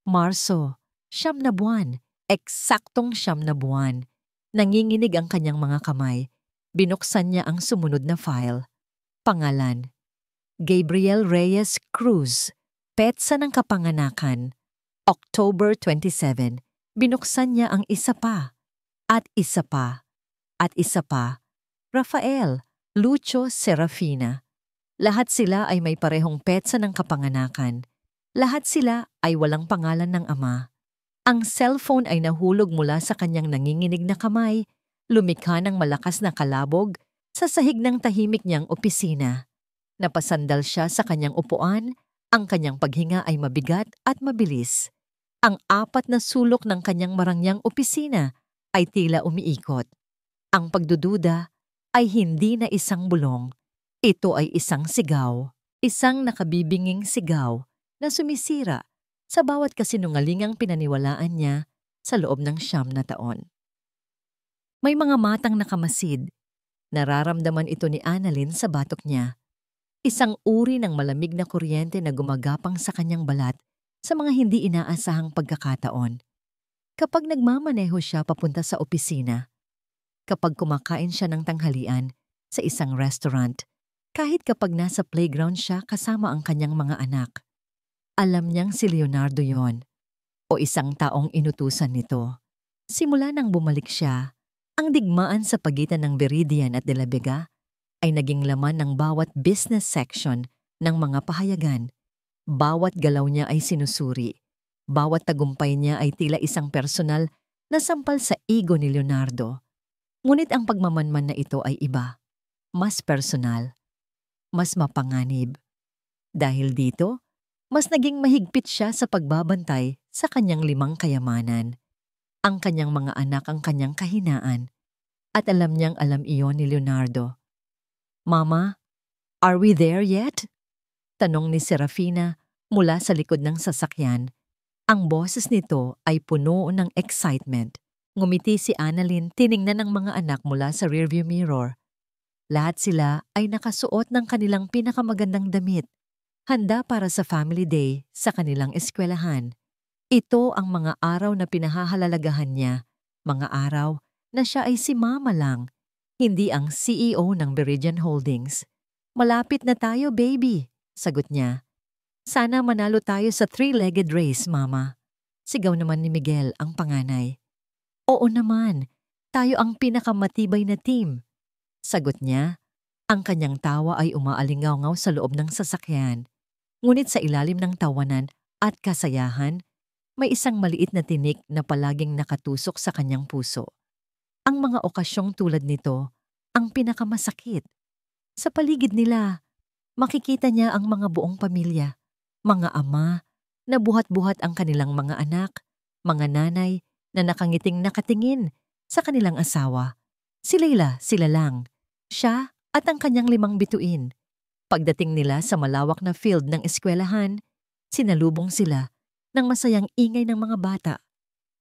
Marso, 9 na buwan. Eksaktong 9 na buwan. Nanginginig ang kanyang mga kamay. Binuksan niya ang sumunod na file. Pangalan, Gabriel Reyes Cruz. Petsa ng kapanganakan. October 27. Binuksan niya ang isa pa. At isa pa. At isa pa. Rafael, Lucio Serafina. Lahat sila ay may parehong petsa ng kapanganakan. Lahat sila ay walang pangalan ng ama. Ang cellphone ay nahulog mula sa kanyang nanginginig na kamay, lumikha ng malakas na kalabog sa sahig ng tahimik niyang opisina. Napasandal siya sa kanyang upuan, ang kanyang paghinga ay mabigat at mabilis. Ang 4 na sulok ng kanyang marangyang opisina ay tila umiikot. Ang pagdududa ay hindi na isang bulong. Ito ay isang sigaw, isang nakabibinging sigaw na sumisira sa bawat kasinungalingang pinaniwalaan niya sa loob ng 9 na taon. May mga matang nakamasid. Nararamdaman ito ni Annalyn sa batok niya. Isang uri ng malamig na kuryente na gumagapang sa kanyang balat sa mga hindi inaasahang pagkakataon. Kapag nagmamaneho siya papunta sa opisina, kapag kumakain siya ng tanghalian sa isang restaurant, kahit kapag nasa playground siya kasama ang kanyang mga anak. Alam niyang si Leonardo yon, o isang taong inutusan nito. Simula nang bumalik siya, ang digmaan sa pagitan ng Viridian at De La Vega ay naging laman ng bawat business section ng mga pahayagan. Bawat galaw niya ay sinusuri. Bawat tagumpay niya ay tila isang personal na sampal sa ego ni Leonardo. Ngunit ang pagmamanman na ito ay iba. Mas personal. Mas mapanganib. Dahil dito, mas naging mahigpit siya sa pagbabantay sa kanyang 5 kayamanan. Ang kanyang mga anak ang kanyang kahinaan. At alam niyang alam iyon ni Leonardo. Mama, are we there yet? Tanong ni Serafina mula sa likod ng sasakyan. Ang boses nito ay puno ng excitement. Ngumiti si Annalyn, tiningnan ng mga anak mula sa rearview mirror. Lahat sila ay nakasuot ng kanilang pinakamagandang damit, handa para sa family day sa kanilang eskwelahan. Ito ang mga araw na pinahahalalagahan niya, mga araw na siya ay si mama lang, hindi ang CEO ng Beridian Holdings. "Malapit na tayo, baby," sagot niya. "Sana manalo tayo sa three-legged race, Mama." Sigaw naman ni Miguel, ang panganay. "Oo naman, tayo ang pinakamatibay na team," sagot niya. Ang kanyang tawa ay umaalingaw-ngaw sa loob ng sasakyan. Ngunit sa ilalim ng tawanan at kasayahan, may isang maliit na tinik na palaging nakatusok sa kanyang puso. Ang mga okasyong tulad nito ang pinakamasakit. Sa paligid nila, makikita niya ang mga buong pamilya, mga ama na buhat-buhat ang kanilang mga anak, mga nanay na nakangiting nakatingin sa kanilang asawa. Si Leila, sila lang. Siya at ang kanyang 5 bituin. Pagdating nila sa malawak na field ng eskwelahan, sinalubong sila ng masayang ingay ng mga bata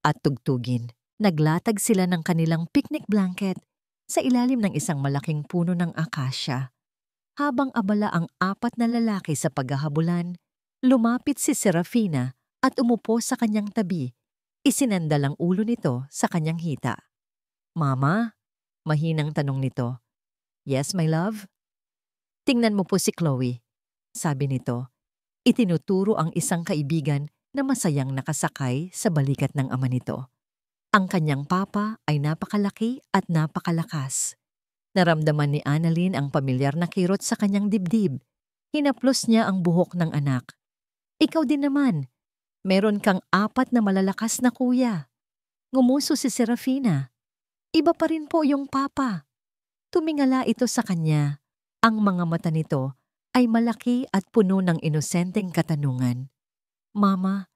at tugtugin. Naglatag sila ng kanilang picnic blanket sa ilalim ng isang malaking puno ng akasya. Habang abala ang 4 na lalaki sa paghahabulan, lumapit si Serafina at umupo sa kanyang tabi. Isinandal ang ulo nito sa kanyang hita. "Mama?" Mahinang tanong nito. "Yes, my love?" "Tingnan mo po si Chloe," sabi nito. Itinuturo ang isang kaibigan na masayang nakasakay sa balikat ng ama nito. Ang kanyang papa ay napakalaki at napakalakas. Naramdaman ni Annalyn ang pamilyar na kirot sa kanyang dibdib. Hinaplos niya ang buhok ng anak. "Ikaw din naman. Meron kang 4 na malalakas na kuya." Ngumuso si Serafina. "Iba pa rin po yung papa." Tumingala ito sa kanya. Ang mga mata nito ay malaki at puno ng inosenteng katanungan. "Mama,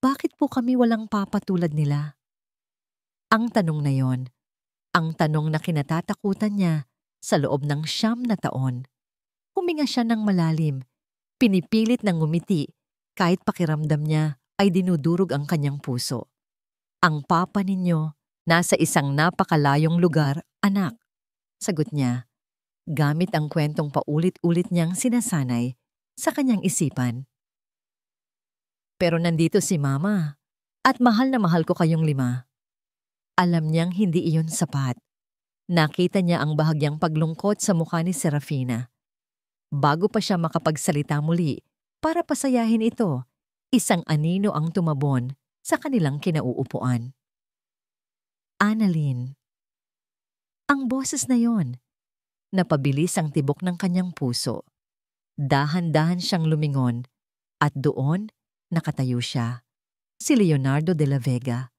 bakit po kami walang papa tulad nila?" Ang tanong na yon, ang tanong na kinatatakutan niya sa loob ng 9 na taon. Huminga siya ng malalim, pinipilit ng ngumiti kahit pakiramdam niya ay dinudurog ang kanyang puso. "Ang papa ninyo nasa isang napakalayong lugar, anak," sagot niya, gamit ang kwentong paulit-ulit niyang sinasanay sa kanyang isipan. "Pero nandito si Mama at mahal na mahal ko kayong 5. Alam niyang hindi iyon sapat. Nakita niya ang bahagyang paglungkot sa mukha ni Serafina. Bago pa siya makapagsalita muli para pasayahin ito, isang anino ang tumabon sa kanilang kinauupuan. "Annalyn." Ang boses na yon, napabilis ang tibok ng kanyang puso. Dahan-dahan siyang lumingon at doon nakatayo siya. Si Leonardo de la Vega.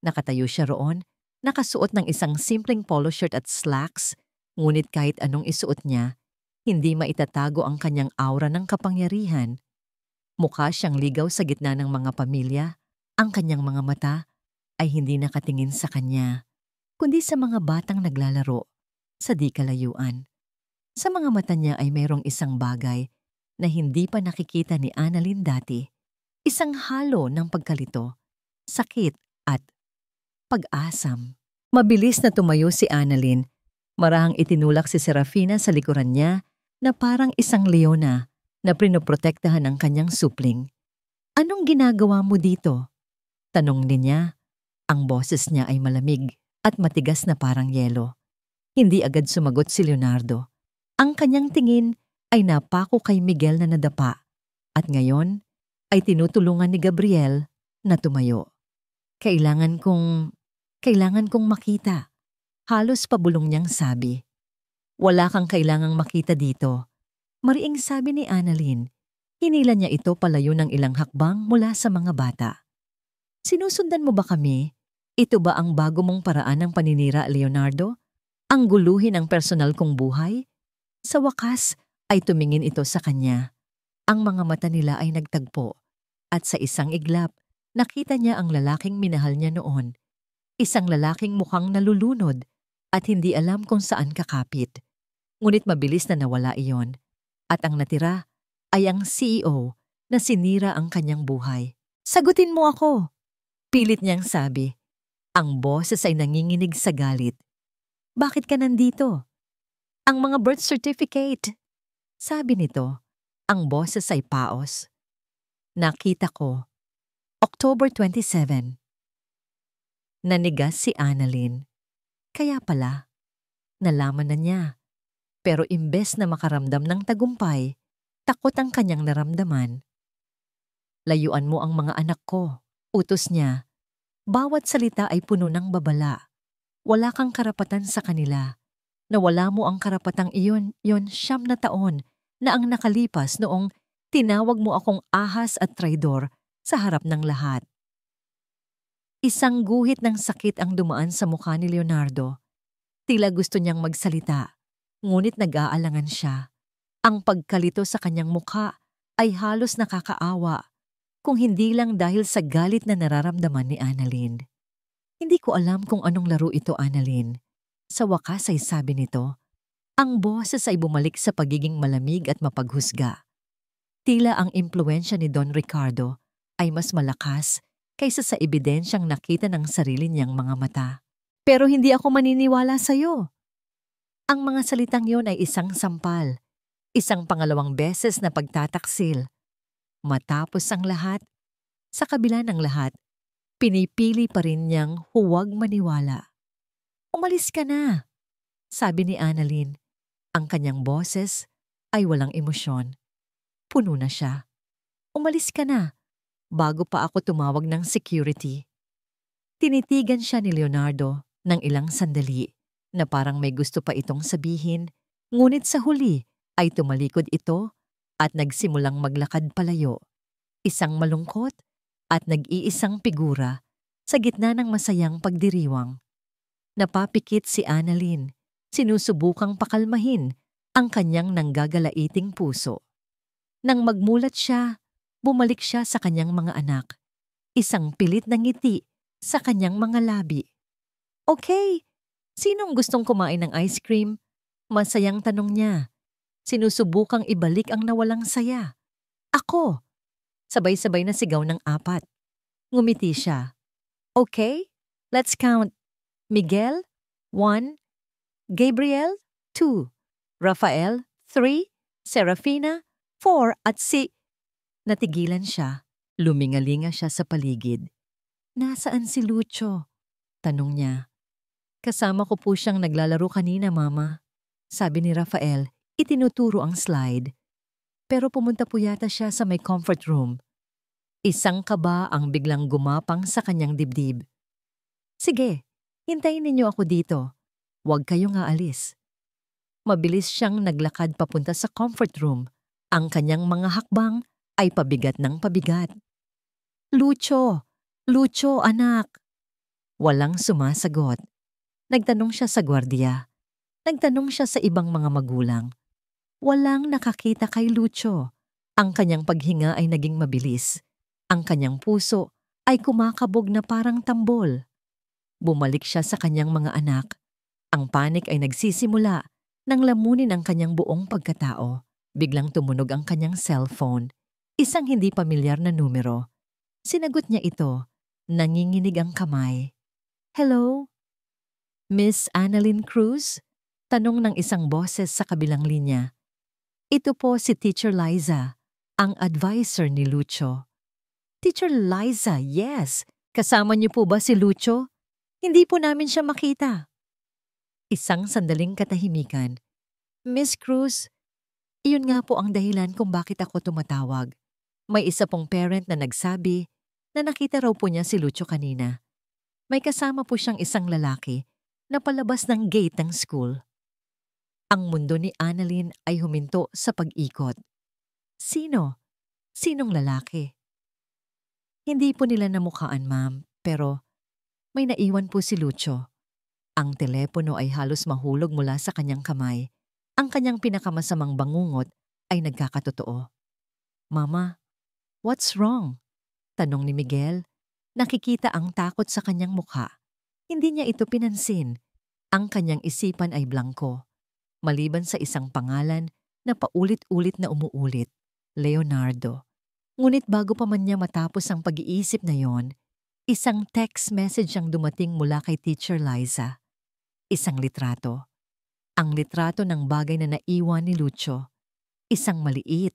Nakatayo siya roon, nakasuot ng isang simpleng polo shirt at slacks, ngunit kahit anong isuot niya, hindi maitatago ang kanyang aura ng kapangyarihan. Mukha siyang ligaw sa gitna ng mga pamilya. Ang kanyang mga mata ay hindi nakatingin sa kanya, kundi sa mga batang naglalaro sa di kalayuan. Sa mga mata niya ay mayroong isang bagay na hindi pa nakikita ni Annalyn dati. Isang halo ng pagkalito, sakit at pag-asam. Mabilis na tumayo si Annalyn. Marahang itinulak si Serafina sa likuran niya na parang isang leona na prinoprotektahan ng kanyang supling. "Anong ginagawa mo dito?" tanong niya. Ang boses niya ay malamig at matigas na parang yelo. Hindi agad sumagot si Leonardo. Ang kanyang tingin ay napako kay Miguel na nadapa at ngayon ay tinutulungan ni Gabriel na tumayo. Kailangan kong makita." Halos pabulong niyang sabi. "Wala kang kailangang makita dito," mariing sabi ni Annalyn. Hinila niya ito palayo ng ilang hakbang mula sa mga bata. "Sinusundan mo ba kami? Ito ba ang bago mong paraan ng paninira, Leonardo? Ang guluhin ang personal kong buhay?" Sa wakas ay tumingin ito sa kanya. Ang mga mata nila ay nagtagpo at sa isang iglap, nakita niya ang lalaking minahal niya noon. Isang lalaking mukhang nalulunod at hindi alam kung saan kakapit. Ngunit mabilis na nawala iyon at ang natira ay ang CEO na sinira ang kanyang buhay. "Sagutin mo ako!" pilit niyang sabi. Ang boses ay nanginginig sa galit. "Bakit ka nandito?" "Ang mga birth certificate," sabi nito. Ang boses ay paos. "Nakita ko. October 27. Nanigas si Annalyn. Kaya pala. Nalaman na niya. Pero imbes na makaramdam ng tagumpay, takot ang kanyang naramdaman. Layuan mo ang mga anak ko, utos niya. Bawat salita ay puno ng babala. Wala kang karapatan sa kanila. Nawala mo ang karapatang iyon 9 taon na ang nakalipas noong tinawag mo akong ahas at traidor sa harap ng lahat. Isang guhit ng sakit ang dumaan sa mukha ni Leonardo. Tila gusto niyang magsalita, ngunit nag-aalangan siya. Ang pagkalito sa kanyang mukha ay halos nakakaawa, kung hindi lang dahil sa galit na nararamdaman ni Annalyn. Hindi ko alam kung anong laro ito, Annalyn. Sa wakas ay sabi nito, ang boses ay bumalik sa pagiging malamig at mapaghusga. Tila ang impluensya ni Don Ricardo ay mas malakas kaysa sa ebidensyang nakita ng sarili niyang mga mata. Pero hindi ako maniniwala sa'yo. Ang mga salitang yon ay isang sampal, isang pangalawang beses na pagtataksil. Matapos ang lahat, sa kabila ng lahat, pinipili pa rin niyang huwag maniwala. Umalis ka na, sabi ni Annalyn. Ang kanyang boses ay walang emosyon. Puno na siya. Umalis ka na, bago pa ako tumawag ng security. Tinitigan siya ni Leonardo ng ilang sandali na parang may gusto pa itong sabihin, ngunit sa huli ay tumalikod ito at nagsimulang maglakad palayo. Isang malungkot at nag-iisang figura sa gitna ng masayang pagdiriwang. Napapikit si Annalyn, sinusubukang pakalmahin ang kanyang nanggagalaiting puso. Nang magmulat siya, bumalik siya sa kanyang mga anak. Isang pilit na ngiti sa kanyang mga labi. Okay, sinong gustong kumain ng ice cream? Masayang tanong niya. Sinusubukang ibalik ang nawalang saya. Ako! Sabay-sabay na sigaw ng 4. Ngumiti siya. Okay, let's count. Miguel, 1. Gabriel, 2. Rafael, 3. Serafina, 4. At si... Natigilan siya. Lumingalinga siya sa paligid. Nasaan si Lucho? Tanong niya. Kasama ko po siyang naglalaro kanina, Mama. Sabi ni Rafael, itinuturo ang slide. Pero pumunta po yata siya sa may comfort room. Isang kaba ang biglang gumapang sa kanyang dibdib. Sige, hintayin ninyo ako dito. Huwag kayong aalis. Mabilis siyang naglakad papunta sa comfort room. Ang kanyang mga hakbang ay pabigat ng pabigat. Lucho! Lucho, anak! Walang sumasagot. Nagtanong siya sa gwardiya. Nagtanong siya sa ibang mga magulang. Walang nakakita kay Lucho. Ang kanyang paghinga ay naging mabilis. Ang kanyang puso ay kumakabog na parang tambol. Bumalik siya sa kanyang mga anak. Ang panik ay nagsisimula nang lamunin ang kanyang buong pagkatao. Biglang tumunog ang kanyang cellphone. Isang hindi pamilyar na numero. Sinagot niya ito. Nanginginig ang kamay. Hello? Miss Annalyn Cruz? Tanong ng isang boses sa kabilang linya. Ito po si Teacher Liza, ang advisor ni Lucho. Teacher Liza, yes. Kasama niyo po ba si Lucho? Hindi po namin siya makita. Isang sandaling katahimikan. Miss Cruz, iyon nga po ang dahilan kung bakit ako tumatawag. May isa pong parent na nagsabi na nakita raw po niya si Lucho kanina. May kasama po siyang isang lalaki na palabas ng gate ng school. Ang mundo ni Annalyn ay huminto sa pag-ikot. Sino? Sinong lalaki? Hindi po nila namukhaan, ma'am, pero may naiwan po si Lucho. Ang telepono ay halos mahulog mula sa kanyang kamay. Ang kanyang pinakamasamang bangungot ay nagkakatotoo. Mama, what's wrong? Tanong ni Miguel. Nakikita ang takot sa kanyang mukha. Hindi niya ito pinansin. Ang kanyang isipan ay blangko. Maliban sa isang pangalan na paulit-ulit na umuulit, Leonardo. Ngunit bago pa man niya matapos ang pag-iisip na yon, isang text message ang dumating mula kay Teacher Liza. Isang litrato. Ang litrato ng bagay na naiwan ni Lucho. Isang maliit,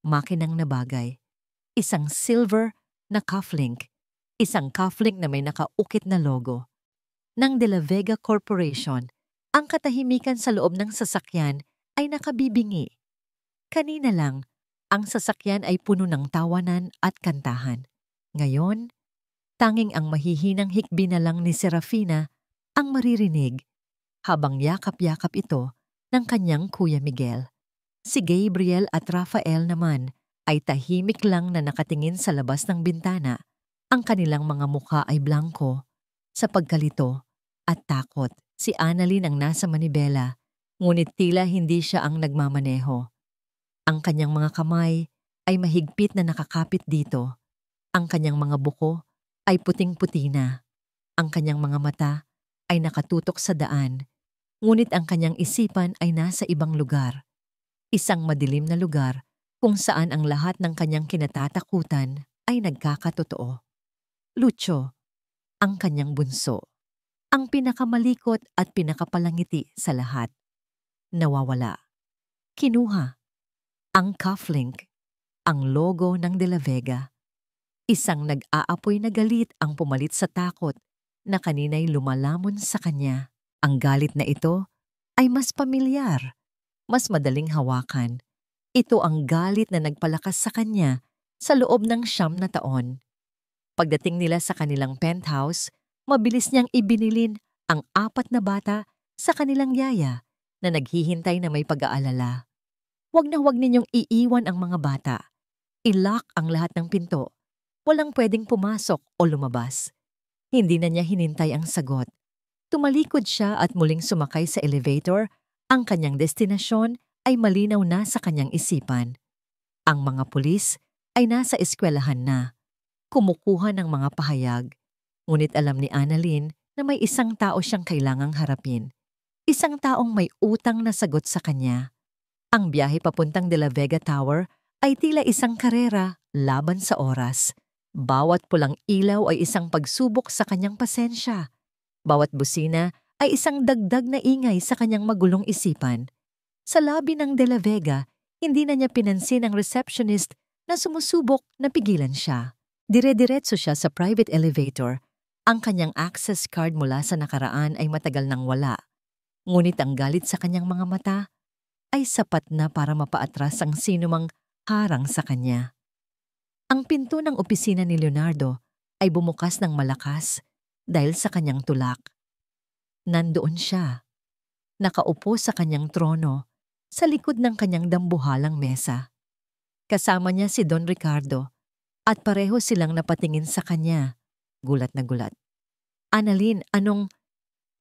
makinang na bagay. Isang silver na cufflink. Isang cufflink na may nakaukit na logo ng De La Vega Corporation Ang katahimikan sa loob ng sasakyan ay nakabibingi. Kanina lang, ang sasakyan ay puno ng tawanan at kantahan. Ngayon, tanging ang mahihinang hikbi na lang ni Serafina ang maririnig habang yakap-yakap ito ng kanyang Kuya Miguel. Si Gabriel at Rafael naman ay tahimik lang na nakatingin sa labas ng bintana. Ang kanilang mga mukha ay blanko sa pagkalito at takot. Si Annalyn ang nasa manibela, ngunit tila hindi siya ang nagmamaneho. Ang kanyang mga kamay ay mahigpit na nakakapit dito. Ang kanyang mga buko ay puting-puti na. Ang kanyang mga mata ay nakatutok sa daan, ngunit ang kanyang isipan ay nasa ibang lugar. Isang madilim na lugar kung saan ang lahat ng kanyang kinatatakutan ay nagkakatotoo. Lucho, ang kanyang bunso, ang pinakamalikot at pinakapalangiti sa lahat. Nawawala. Kinuha. Ang cufflink, ang logo ng De La Vega. Isang nag-aapoy na galit ang pumalit sa takot na kanina'y lumalamon sa kanya. Ang galit na ito ay mas pamilyar, mas madaling hawakan. Ito ang galit na nagpalakas sa kanya sa loob ng 9 na taon. Pagdating nila sa kanilang penthouse, mabilis niyang ibinilin ang 4 na bata sa kanilang yaya na naghihintay na may pag-aalala. Huwag na huwag ninyong iiwan ang mga bata. I-lock ang lahat ng pinto. Walang pwedeng pumasok o lumabas. Hindi na niya hinintay ang sagot. Tumalikod siya at muling sumakay sa elevator. Ang kanyang destinasyon ay malinaw na sa kanyang isipan. Ang mga pulis ay nasa eskwelahan na, kumukuha ng mga pahayag. Ngunit alam ni Annalyn na may isang tao siyang kailangang harapin. Isang taong may utang na sagot sa kanya. Ang biyahe papuntang De La Vega Tower ay tila isang karera laban sa oras. Bawat pulang ilaw ay isang pagsubok sa kanyang pasensya. Bawat busina ay isang dagdag na ingay sa kanyang magulong isipan. Sa lobby ng De La Vega, hindi na niya pinansin ang receptionist na sumusubok na pigilan siya. Dire-diretso siya sa private elevator. Ang kanyang access card mula sa nakaraan ay matagal nang wala. Ngunit ang galit sa kanyang mga mata ay sapat na para mapaatras ang sinumang harang sa kanya. Ang pinto ng opisina ni Leonardo ay bumukas ng malakas dahil sa kanyang tulak. Nandoon siya, nakaupo sa kanyang trono, sa likod ng kanyang dambuhalang mesa. Kasama niya si Don Ricardo at pareho silang napatingin sa kanya, gulat na gulat. Annalyn,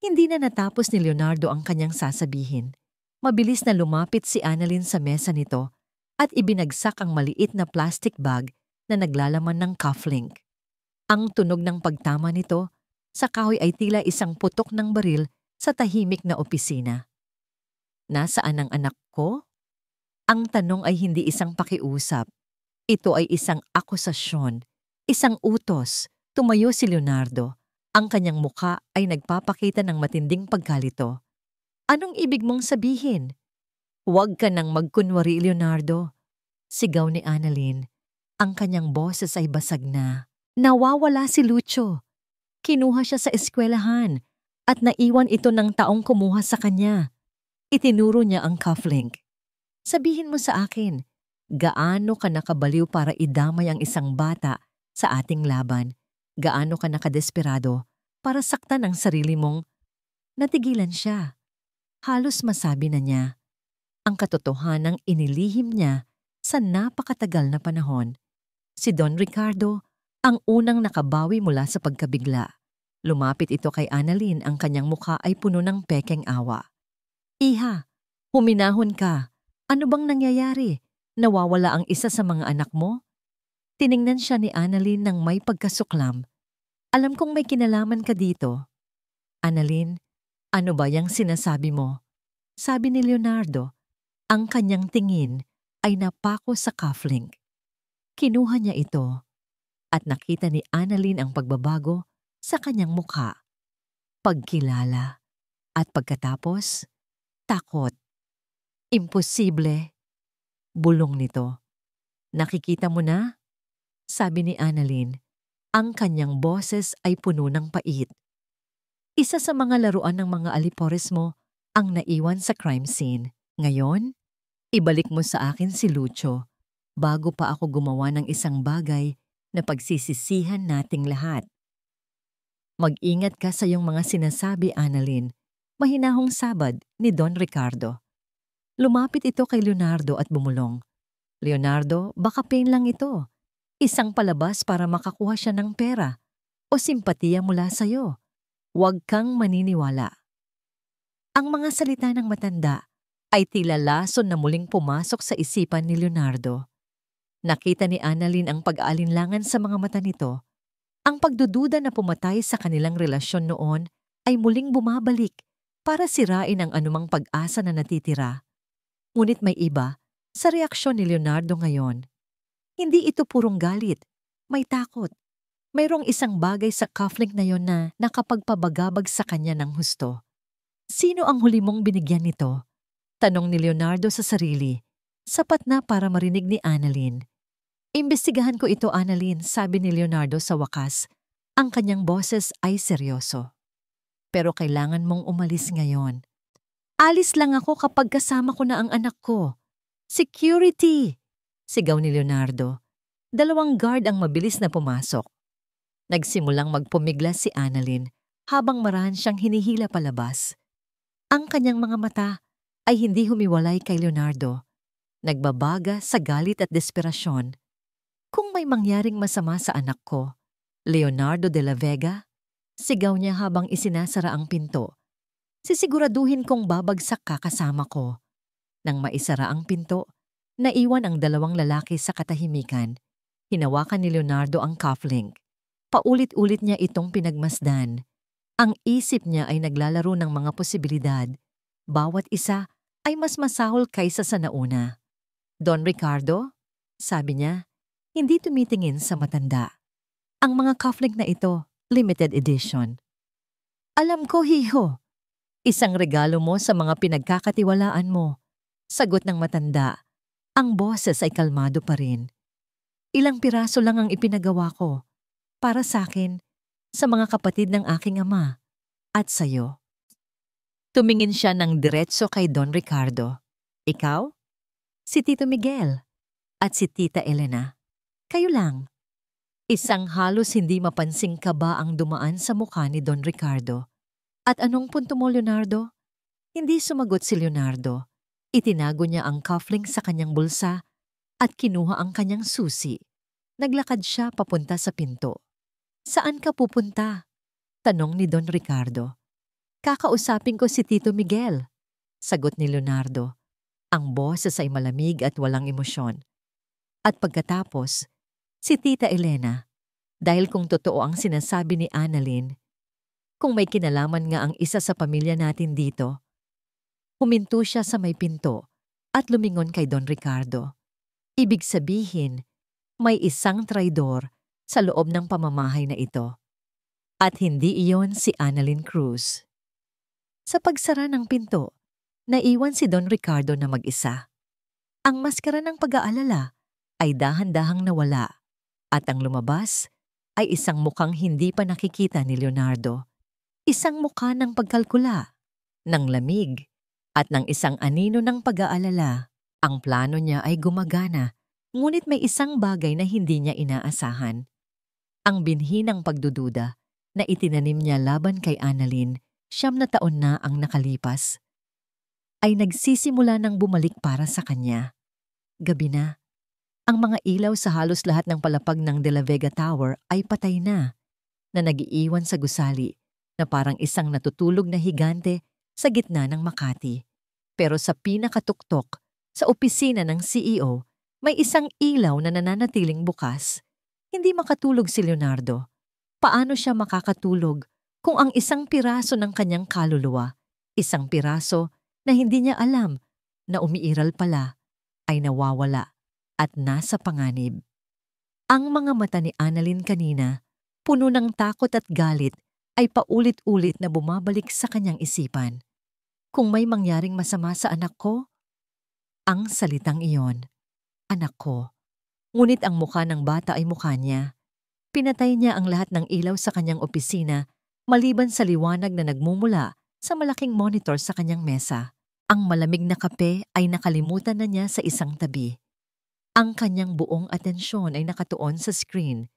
Hindi na natapos ni Leonardo ang kanyang sasabihin. Mabilis na lumapit si Annalyn sa mesa nito at ibinagsak ang maliit na plastic bag na naglalaman ng cufflink. Ang tunog ng pagtama nito sa kahoy ay tila isang putok ng baril sa tahimik na opisina. Nasaan ang anak ko? Ang tanong ay hindi isang pakiusap. Ito ay isang akusasyon, isang utos. Tumayo si Leonardo. Ang kanyang muka ay nagpapakita ng matinding pagkalito. Anong ibig mong sabihin? Huwag ka nang magkunwari, Leonardo. Sigaw ni Annalyn. Ang kanyang boses ay basag na. Nawawala si Lucho. Kinuha siya sa eskwelahan at naiwan ito ng taong kumuha sa kanya. Itinuro niya ang cufflink. Sabihin mo sa akin, gaano ka nakabaliw para idamay ang isang bata sa ating laban? Gaano ka nakadesperado para saktan ang sarili mong? Natigilan siya. Halos masabi na niya ang katotohanang inilihim niya sa napakatagal na panahon. Si Don Ricardo ang unang nakabawi mula sa pagkabigla. Lumapit ito kay Annalyn, ang kanyang mukha ay puno ng pekeng awa. Iha, huminahon ka. Ano bang nangyayari? Nawawala ang isa sa mga anak mo? Tiningnan siya ni Annalyn ng may pagkasuklam. Alam kong may kinalaman ka dito. Annalyn, ano ba yung sinasabi mo? Sabi ni Leonardo, ang kanyang tingin ay napako sa cufflink. Kinuha niya ito at nakita ni Annalyn ang pagbabago sa kanyang mukha. Pagkilala at pagkatapos, takot. Imposible. Bulong nito. Nakikita mo na? Sabi ni Annalyn. Ang kanyang boses ay puno ng pait. Isa sa mga laruan ng mga alipores mo ang naiwan sa crime scene. Ngayon, ibalik mo sa akin si Lucio bago pa ako gumawa ng isang bagay na pagsisisihan nating lahat. Mag-ingat ka sa iyong mga sinasabi, Annalyn. Mahinahong sabad ni Don Ricardo. Lumapit ito kay Leonardo at bumulong. Leonardo, baka pain lang ito. Isang palabas para makakuha siya ng pera o simpatiya mula sa'yo. Huwag kang maniniwala. Ang mga salita ng matanda ay tila lason na muling pumasok sa isipan ni Leonardo. Nakita ni Annalyn ang pag-aalinlangan sa mga mata nito. Ang pagdududa na pumatay sa kanilang relasyon noon ay muling bumabalik para sirain ang anumang pag-asa na natitira. Ngunit may iba sa reaksyon ni Leonardo ngayon. Hindi ito purong galit, may takot. Mayroong isang bagay sa cufflink na yon na nakapagpabagabag sa kanya ng husto. Sino ang huli mong binigyan nito? Tanong ni Leonardo sa sarili. Sapat na para marinig ni Annalyn. Imbestigahan ko ito, Annalyn, sabi ni Leonardo sa wakas. Ang kanyang boses ay seryoso. Pero kailangan mong umalis ngayon. Alis lang ako kapag kasama ko na ang anak ko. Security! Sigaw ni Leonardo. 2 guard ang mabilis na pumasok. Nagsimulang magpumiglas si Annalyn habang marahan siyang hinihila palabas. Ang kanyang mga mata ay hindi humiwalay kay Leonardo. Nagbabaga sa galit at desperasyon. Kung may mangyaring masama sa anak ko, Leonardo de la Vega, sigaw niya habang isinasara ang pinto. Sisiguraduhin kong babagsak ka kasama ko. Nang maisara ang pinto, naiwan ang 2 lalaki sa katahimikan. Hinawakan ni Leonardo ang cufflink. Paulit-ulit niya itong pinagmasdan. Ang isip niya ay naglalaro ng mga posibilidad. Bawat isa ay mas masahol kaysa sa nauna. Don Ricardo, sabi niya, hindi tumitingin sa matanda. Ang mga cufflink na ito, limited edition. Alam ko, hiho. Isang regalo mo sa mga pinagkakatiwalaan mo. Sagot ng matanda. Ang boses ay kalmado pa rin. Ilang piraso lang ang ipinagawa ko. Para sa akin, sa mga kapatid ng aking ama, at sayo. Tumingin siya ng diretso kay Don Ricardo. Ikaw? Si Tito Miguel. At si Tita Elena. Kayo lang. Isang halos hindi mapansing kaba ang dumaan sa mukha ni Don Ricardo. At anong punto mo, Leonardo? Hindi sumagot si Leonardo. Itinago niya ang cufflink sa kanyang bulsa at kinuha ang kanyang susi. Naglakad siya papunta sa pinto. Saan ka pupunta? Tanong ni Don Ricardo. Kakausapin ko si Tito Miguel. Sagot ni Leonardo. Ang boses ay malamig at walang emosyon. At pagkatapos, si Tita Elena. Dahil kung totoo ang sinasabi ni Annalyn, kung may kinalaman nga ang isa sa pamilya natin dito, huminto siya sa may pinto at lumingon kay Don Ricardo. Ibig sabihin, may isang traidor sa loob ng pamamahay na ito. At hindi iyon si Annalyn Cruz. Sa pagsara ng pinto, naiwan si Don Ricardo na mag-isa. Ang maskara ng pag-aalala ay dahan-dahang nawala at ang lumabas ay isang mukhang hindi pa nakikita ni Leonardo. Isang mukha ng pagkalkula, ng lamig, at ng isang anino ng pag-aalala. Ang plano niya ay gumagana, ngunit may isang bagay na hindi niya inaasahan. Ang binhi ng pagdududa na itinanim niya laban kay Annalyn, 9 na taon na ang nakalipas, ay nagsisimula ng bumalik para sa kanya. Gabi na. Ang mga ilaw sa halos lahat ng palapag ng De La Vega Tower ay patay na nagiiwan sa gusali na parang isang natutulog na higante sa gitna ng Makati. Pero sa pinakatuktok, sa opisina ng CEO, may isang ilaw na nananatiling bukas. Hindi makatulog si Leonardo. Paano siya makakatulog kung ang isang piraso ng kanyang kaluluwa, isang piraso na hindi niya alam na umiiral pala, ay nawawala at nasa panganib? Ang mga mata ni Annalyn kanina, puno ng takot at galit, ay paulit-ulit na bumabalik sa kanyang isipan. Kung may mangyaring masama sa anak ko? Ang salitang iyon, anak ko. Ngunit ang mukha ng bata ay mukha niya. Pinatay niya ang lahat ng ilaw sa kanyang opisina maliban sa liwanag na nagmumula sa malaking monitor sa kanyang mesa. Ang malamig na kape ay nakalimutan na niya sa isang tabi. Ang kanyang buong atensyon ay nakatuon sa screen.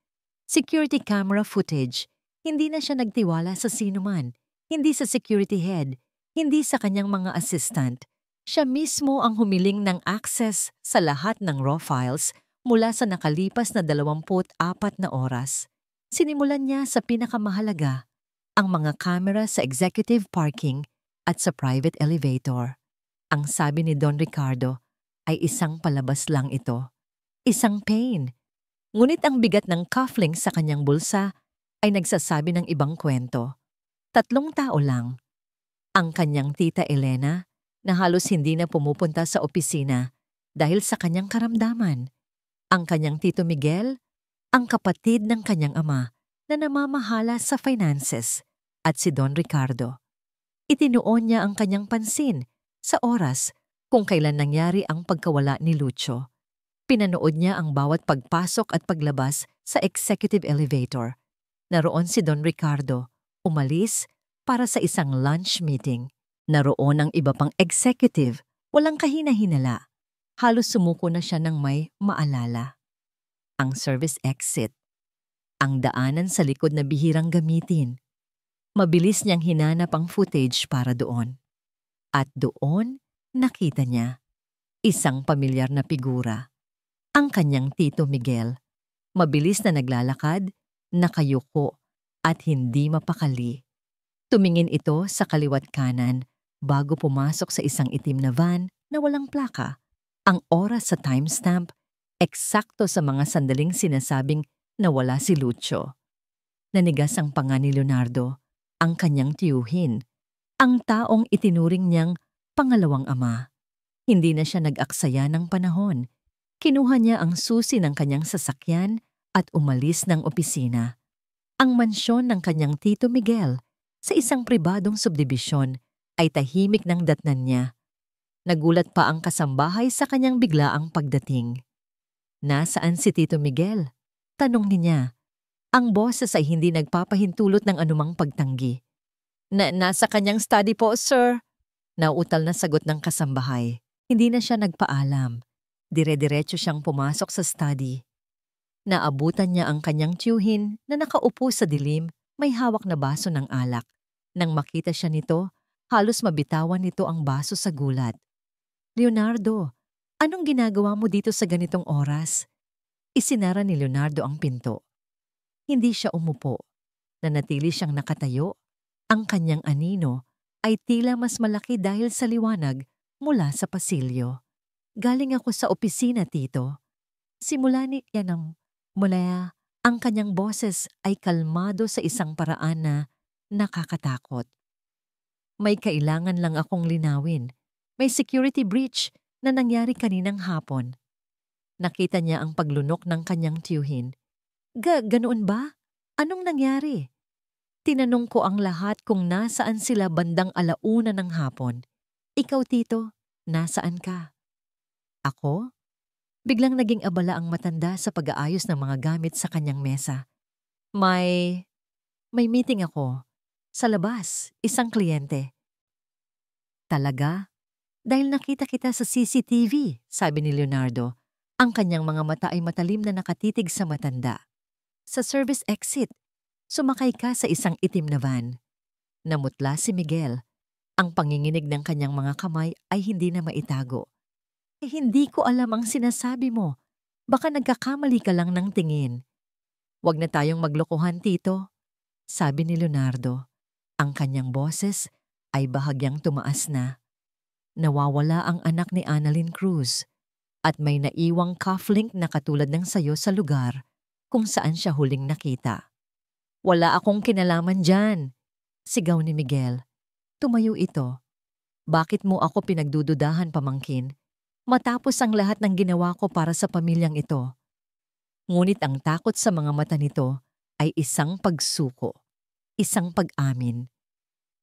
Security camera footage. Hindi na siya nagtiwala sa sinuman. Hindi sa security head. Hindi sa kanyang mga assistant. Siya mismo ang humiling ng access sa lahat ng raw files mula sa nakalipas na 24 na oras. Sinimulan niya sa pinakamahalaga, ang mga camera sa executive parking at sa private elevator. Ang sabi ni Don Ricardo ay isang palabas lang ito. Isang pain. Ngunit ang bigat ng cufflinks sa kanyang bulsa ay nagsasabi ng ibang kwento. 3 tao lang. Ang kanyang tita Elena na halos hindi na pumupunta sa opisina dahil sa kanyang karamdaman. Ang kanyang tito Miguel, ang kapatid ng kanyang ama na namamahala sa finances, at si Don Ricardo. Itinuon niya ang kanyang pansin sa oras kung kailan nangyari ang pagkawala ni Lucio. Pinanood niya ang bawat pagpasok at paglabas sa executive elevator. Naroon si Don Ricardo, umalis para sa isang lunch meeting. Naroon ang iba pang executive, walang kahina-hinala. Halos sumuko na siya ng may maalala. Ang service exit. Ang daanan sa likod na bihirang gamitin. Mabilis niyang hinanap ang footage para doon. At doon, nakita niya isang pamilyar na figura. Ang kanyang tito Miguel. Mabilis na naglalakad, nakayuko, at hindi mapakali. Tumingin ito sa kaliwat kanan bago pumasok sa isang itim na van na walang plaka. Ang oras sa timestamp, eksakto sa mga sandaling sinasabing nawala si Lucio. Nanigas ang panga ni Leonardo, ang kanyang tiyuhin, ang taong itinuring niyang pangalawang ama. Hindi na siya nag-aksaya ng panahon. Kinuha niya ang susi ng kanyang sasakyan at umalis ng opisina. Ang mansyon ng kanyang tito Miguel sa isang pribadong subdibisyon ay tahimik ng datnan niya. Nagulat pa ang kasambahay sa kanyang biglaang pagdating. Nasaan si Tito Miguel? Tanong niya. Ang boses ay hindi nagpapahintulot ng anumang pagtanggi. Nasa kanyang study po, sir. Nauutal na sagot ng kasambahay. Hindi na siya nagpaalam. Dire-diretso siyang pumasok sa study. Naabutan niya ang kanyang tiyuhin na nakaupo sa dilim, may hawak na baso ng alak. Nang makita siya nito, halos mabitawan nito ang baso sa gulat. Leonardo, anong ginagawa mo dito sa ganitong oras? Isinara ni Leonardo ang pinto. Hindi siya umupo. Nanatili siyang nakatayo. Ang kanyang anino ay tila mas malaki dahil sa liwanag mula sa pasilyo. Galing ako sa opisina, tito. Simula mula ang kanyang boses ay kalmado sa isang paraan na nakakatakot. May kailangan lang akong linawin. May security breach na nangyari kaninang hapon. Nakita niya ang paglunok ng kanyang tiyuhin. Ganoon ba? Anong nangyari? Tinanong ko ang lahat kung nasaan sila bandang 1:00 ng hapon. Ikaw, tito, nasaan ka? Ako? Biglang naging abala ang matanda sa pag-aayos ng mga gamit sa kanyang mesa. May meeting ako. Sa labas, isang kliyente. Talaga? Dahil nakita kita sa CCTV, sabi ni Leonardo. Ang kanyang mga mata ay matalim na nakatitig sa matanda. Sa service exit, sumakay ka sa isang itim na van. Namutla si Miguel. Ang panginginig ng kanyang mga kamay ay hindi na maitago. Hindi ko alam ang sinasabi mo. Baka nagkakamali ka lang ng tingin. Huwag na tayong maglokohan, tito, sabi ni Leonardo. Ang kanyang boses ay bahagyang tumaas na. Nawawala ang anak ni Annalyn Cruz at may naiwang cufflink na katulad ng sayo sa lugar kung saan siya huling nakita. Wala akong kinalaman dyan, sigaw ni Miguel. Tumayo ito. Bakit mo ako pinagdududahan, pamangkin? Matapos ang lahat ng ginawa ko para sa pamilyang ito. Ngunit ang takot sa mga mata nito ay isang pagsuko, isang pag-amin.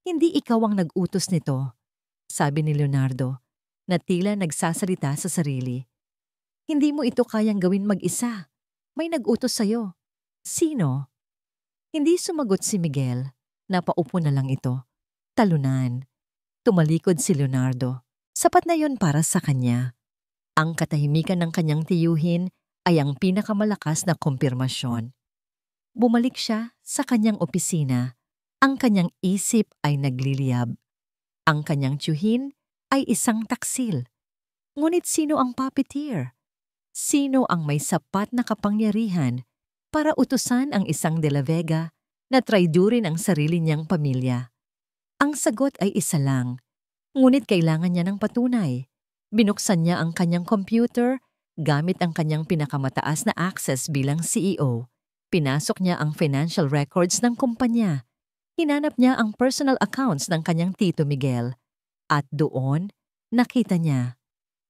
Hindi ikaw ang nag-utos nito, sabi ni Leonardo, na tila nagsasalita sa sarili. Hindi mo ito kayang gawin mag-isa. May nag-utos sa'yo. Sino? Hindi sumagot si Miguel. Napaupo na lang ito. Talunan. Tumalikod si Leonardo. Sapat na yon para sa kanya. Ang katahimikan ng kanyang tiyuhin ay ang pinakamalakas na kumpirmasyon. Bumalik siya sa kanyang opisina. Ang kanyang isip ay nagliliyab. Ang kanyang tiyuhin ay isang taksil. Ngunit sino ang puppeteer? Sino ang may sapat na kapangyarihan para utusan ang isang De La Vega na traidurin ang sarili niyang pamilya? Ang sagot ay isa lang, ngunit kailangan niya ng patunay. Binuksan niya ang kanyang computer gamit ang kanyang pinakamataas na access bilang CEO. Pinasok niya ang financial records ng kumpanya. Hinanap niya ang personal accounts ng kanyang Tito Miguel. At doon, nakita niya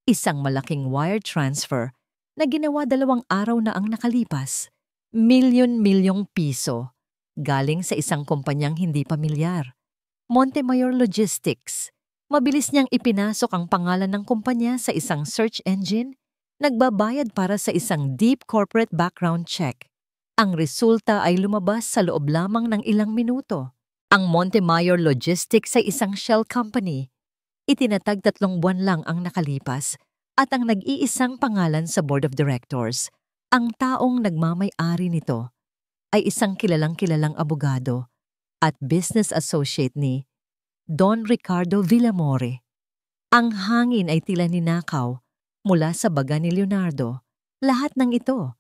isang malaking wire transfer na ginawa 2 araw na ang nakalipas. Milyon-milyong piso. Galing sa isang kumpanyang hindi pamilyar. Montemayor Logistics. Mabilis niyang ipinasok ang pangalan ng kumpanya sa isang search engine, nagbabayad para sa isang deep corporate background check. Ang resulta ay lumabas sa loob lamang ng ilang minuto. Ang Montemayor Logistics ay isang shell company. Itinatag 3 buwan lang ang nakalipas at ang nag-iisang pangalan sa board of directors, ang taong nagmamay-ari nito, ay isang kilalang-kilalang abogado at business associate ni Don Ricardo Villamore. Ang hangin ay tila ninakaw mula sa baga ni Leonardo. Lahat ng ito,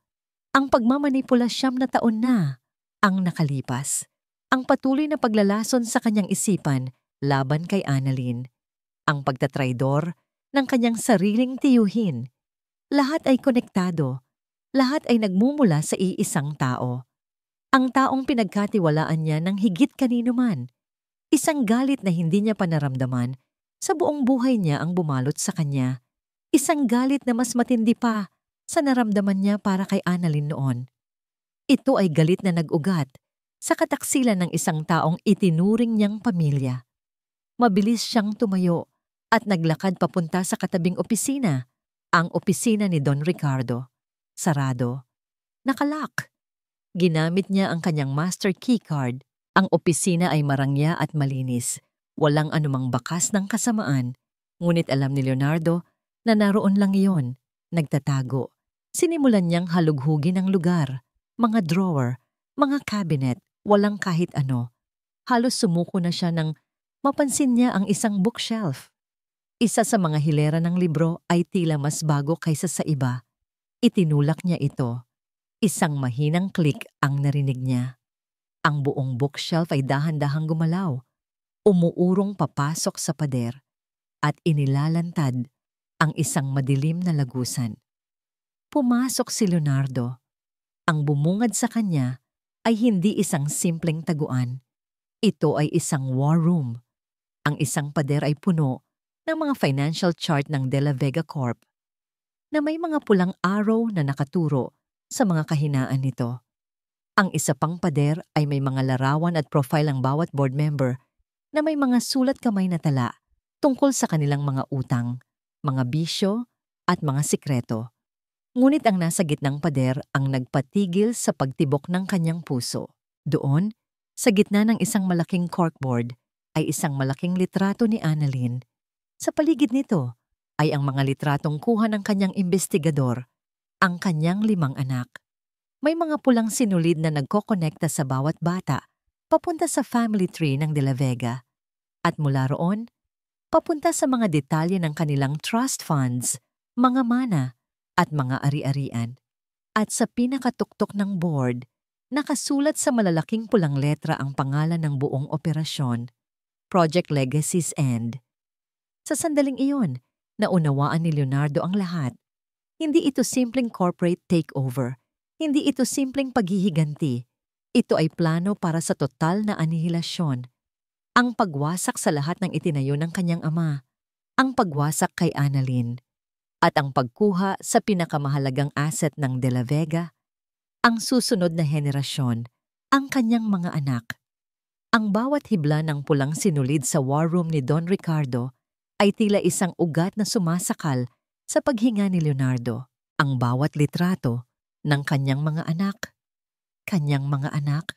ang pagmamanipula 9 na taon na ang nakalipas. Ang patuloy na paglalason sa kanyang isipan laban kay Annalyn. Ang pagtatraidor ng kanyang sariling tiyuhin. Lahat ay konektado. Lahat ay nagmumula sa iisang tao. Ang taong pinagkatiwalaan niya ng higit kanino man. Isang galit na hindi niya panaramdaman sa buong buhay niya ang bumalot sa kanya. Isang galit na mas matindi pa sa naramdaman niya para kay Annalyn noon. Ito ay galit na nag-ugat sa kataksilan ng isang taong itinuring niyang pamilya. Mabilis siyang tumayo at naglakad papunta sa katabing opisina, ang opisina ni Don Ricardo. Sarado. Nakalock. Ginamit niya ang kanyang master keycard. Ang opisina ay marangya at malinis. Walang anumang bakas ng kasamaan. Ngunit alam ni Leonardo na naroon lang iyon, nagtatago. Sinimulan niyang halughugin ang lugar, mga drawer, mga cabinet, walang kahit ano. Halos sumuko na siya nang mapansin niya ang isang bookshelf. Isa sa mga hilera ng libro ay tila mas bago kaysa sa iba. Itinulak niya ito. Isang mahinang click ang narinig niya. Ang buong bookshelf ay dahan-dahang gumalaw. Umuurong papasok sa pader at inilalantad ang isang madilim na lagusan. Pumasok si Leonardo. Ang bumungad sa kanya ay hindi isang simpleng taguan. Ito ay isang war room. Ang isang pader ay puno ng mga financial chart ng De La Vega Corp na may mga pulang arrow na nakaturo sa mga kahinaan nito. Ang isa pang pader ay may mga larawan at profile ng bawat board member na may mga sulat kamay na tala tungkol sa kanilang mga utang, mga bisyo at mga sikreto. Ngunit ang nasa gitnang pader ang nagpatigil sa pagtibok ng kanyang puso. Doon, sa gitna ng isang malaking corkboard, ay isang malaking litrato ni Annalyn. Sa paligid nito ay ang mga litratong kuha ng kanyang investigador, ang kanyang 5 anak. May mga pulang sinulid na nagkokonekta sa bawat bata, papunta sa family tree ng De La Vega. At mula roon, papunta sa mga detalye ng kanilang trust funds, mga mana, at mga ari-arian. At sa pinakatuktok ng board, nakasulat sa malalaking pulang letra ang pangalan ng buong operasyon, Project Legacy's End. Sa sandaling iyon, naunawaan ni Leonardo ang lahat. Hindi ito simpleng corporate takeover. Hindi ito simpleng paghihiganti. Ito ay plano para sa total na anihilasyon. Ang pagwasak sa lahat ng itinayo ng kanyang ama. Ang pagwasak kay Annalyn. At ang pagkuha sa pinakamahalagang asset ng De La Vega, ang susunod na henerasyon, ang kanyang mga anak. Ang bawat hibla ng pulang sinulid sa war room ni Don Ricardo ay tila isang ugat na sumasakal sa paghinga ni Leonardo. Ang bawat litrato ng kanyang mga anak,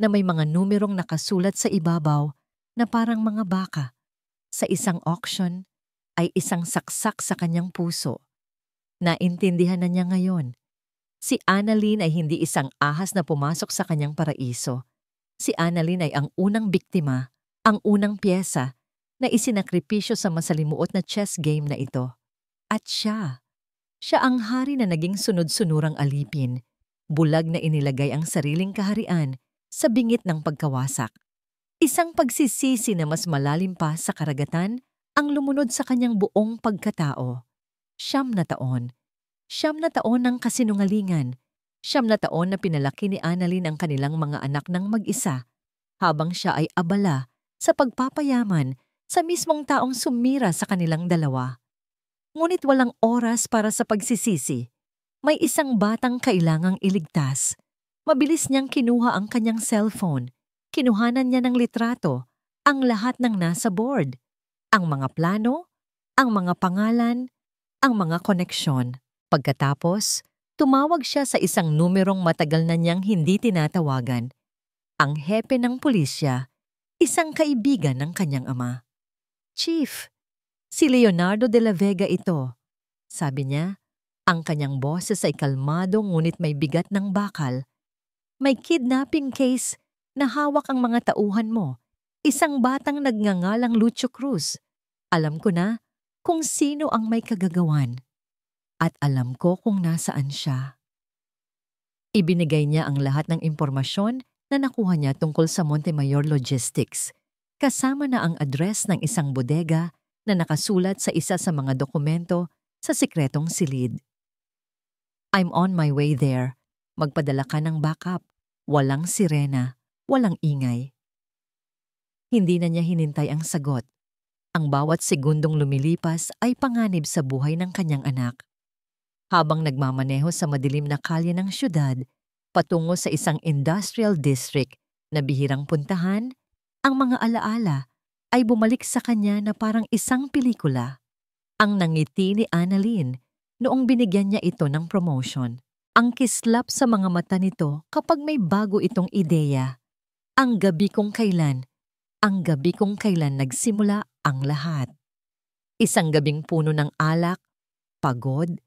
na may mga numerong nakasulat sa ibabaw na parang mga baka sa isang auction ay isang saksak sa kanyang puso. Naintindihan na niya ngayon. Si Annalyn ay hindi isang ahas na pumasok sa kanyang paraiso. Si Annalyn ay ang unang biktima, ang unang piyesa na isinakripisyo sa masalimuot na chess game na ito. At siya ang hari na naging sunod-sunurang alipin, bulag na inilagay ang sariling kaharian sa bingit ng pagkawasak. Isang pagsisisi na mas malalim pa sa karagatan ang lumunod sa kanyang buong pagkatao. 9 na taon. 9 na taon ng kasinungalingan. 9 na taon na pinalaki ni Annalyn ang kanilang mga anak ng mag-isa, habang siya ay abala sa pagpapayaman sa mismong taong sumira sa kanilang dalawa. Ngunit walang oras para sa pagsisisi. May isang batang kailangang iligtas. Mabilis niyang kinuha ang kanyang cellphone. Kinuhanan niya ng litrato, ang lahat ng nasa board. Ang mga plano, ang mga pangalan, ang mga koneksyon. Pagkatapos, tumawag siya sa isang numerong matagal na niyang hindi tinatawagan. Ang hepe ng pulisya, isang kaibigan ng kanyang ama. "Chief, si Leonardo de la Vega ito," sabi niya. Ang kanyang boses ay kalmado ngunit may bigat ng bakal. "May kidnapping case na hawak ang mga tauhan mo. Isang batang nagngangalang Lucio Cruz. Alam ko na kung sino ang may kagagawan. At alam ko kung nasaan siya." Ibinigay niya ang lahat ng impormasyon na nakuha niya tungkol sa Montemayor Logistics, kasama na ang address ng isang bodega na nakasulat sa isa sa mga dokumento sa sikretong silid. "I'm on my way there. Magpadala ka ng backup. Walang sirena, walang ingay." Hindi na niya hinintay ang sagot. Ang bawat segundong lumilipas ay panganib sa buhay ng kanyang anak. Habang nagmamaneho sa madilim na kalye ng syudad, patungo sa isang industrial district na bihirang puntahan, ang mga alaala ay bumalik sa kanya na parang isang pelikula. Ang nangiti ni Annalyn noong binigyan niya ito ng promotion. Ang kislap sa mga mata nito kapag may bago itong ideya. Ang gabi kung kailan nagsimula ang lahat. Isang gabing puno ng alak, pagod,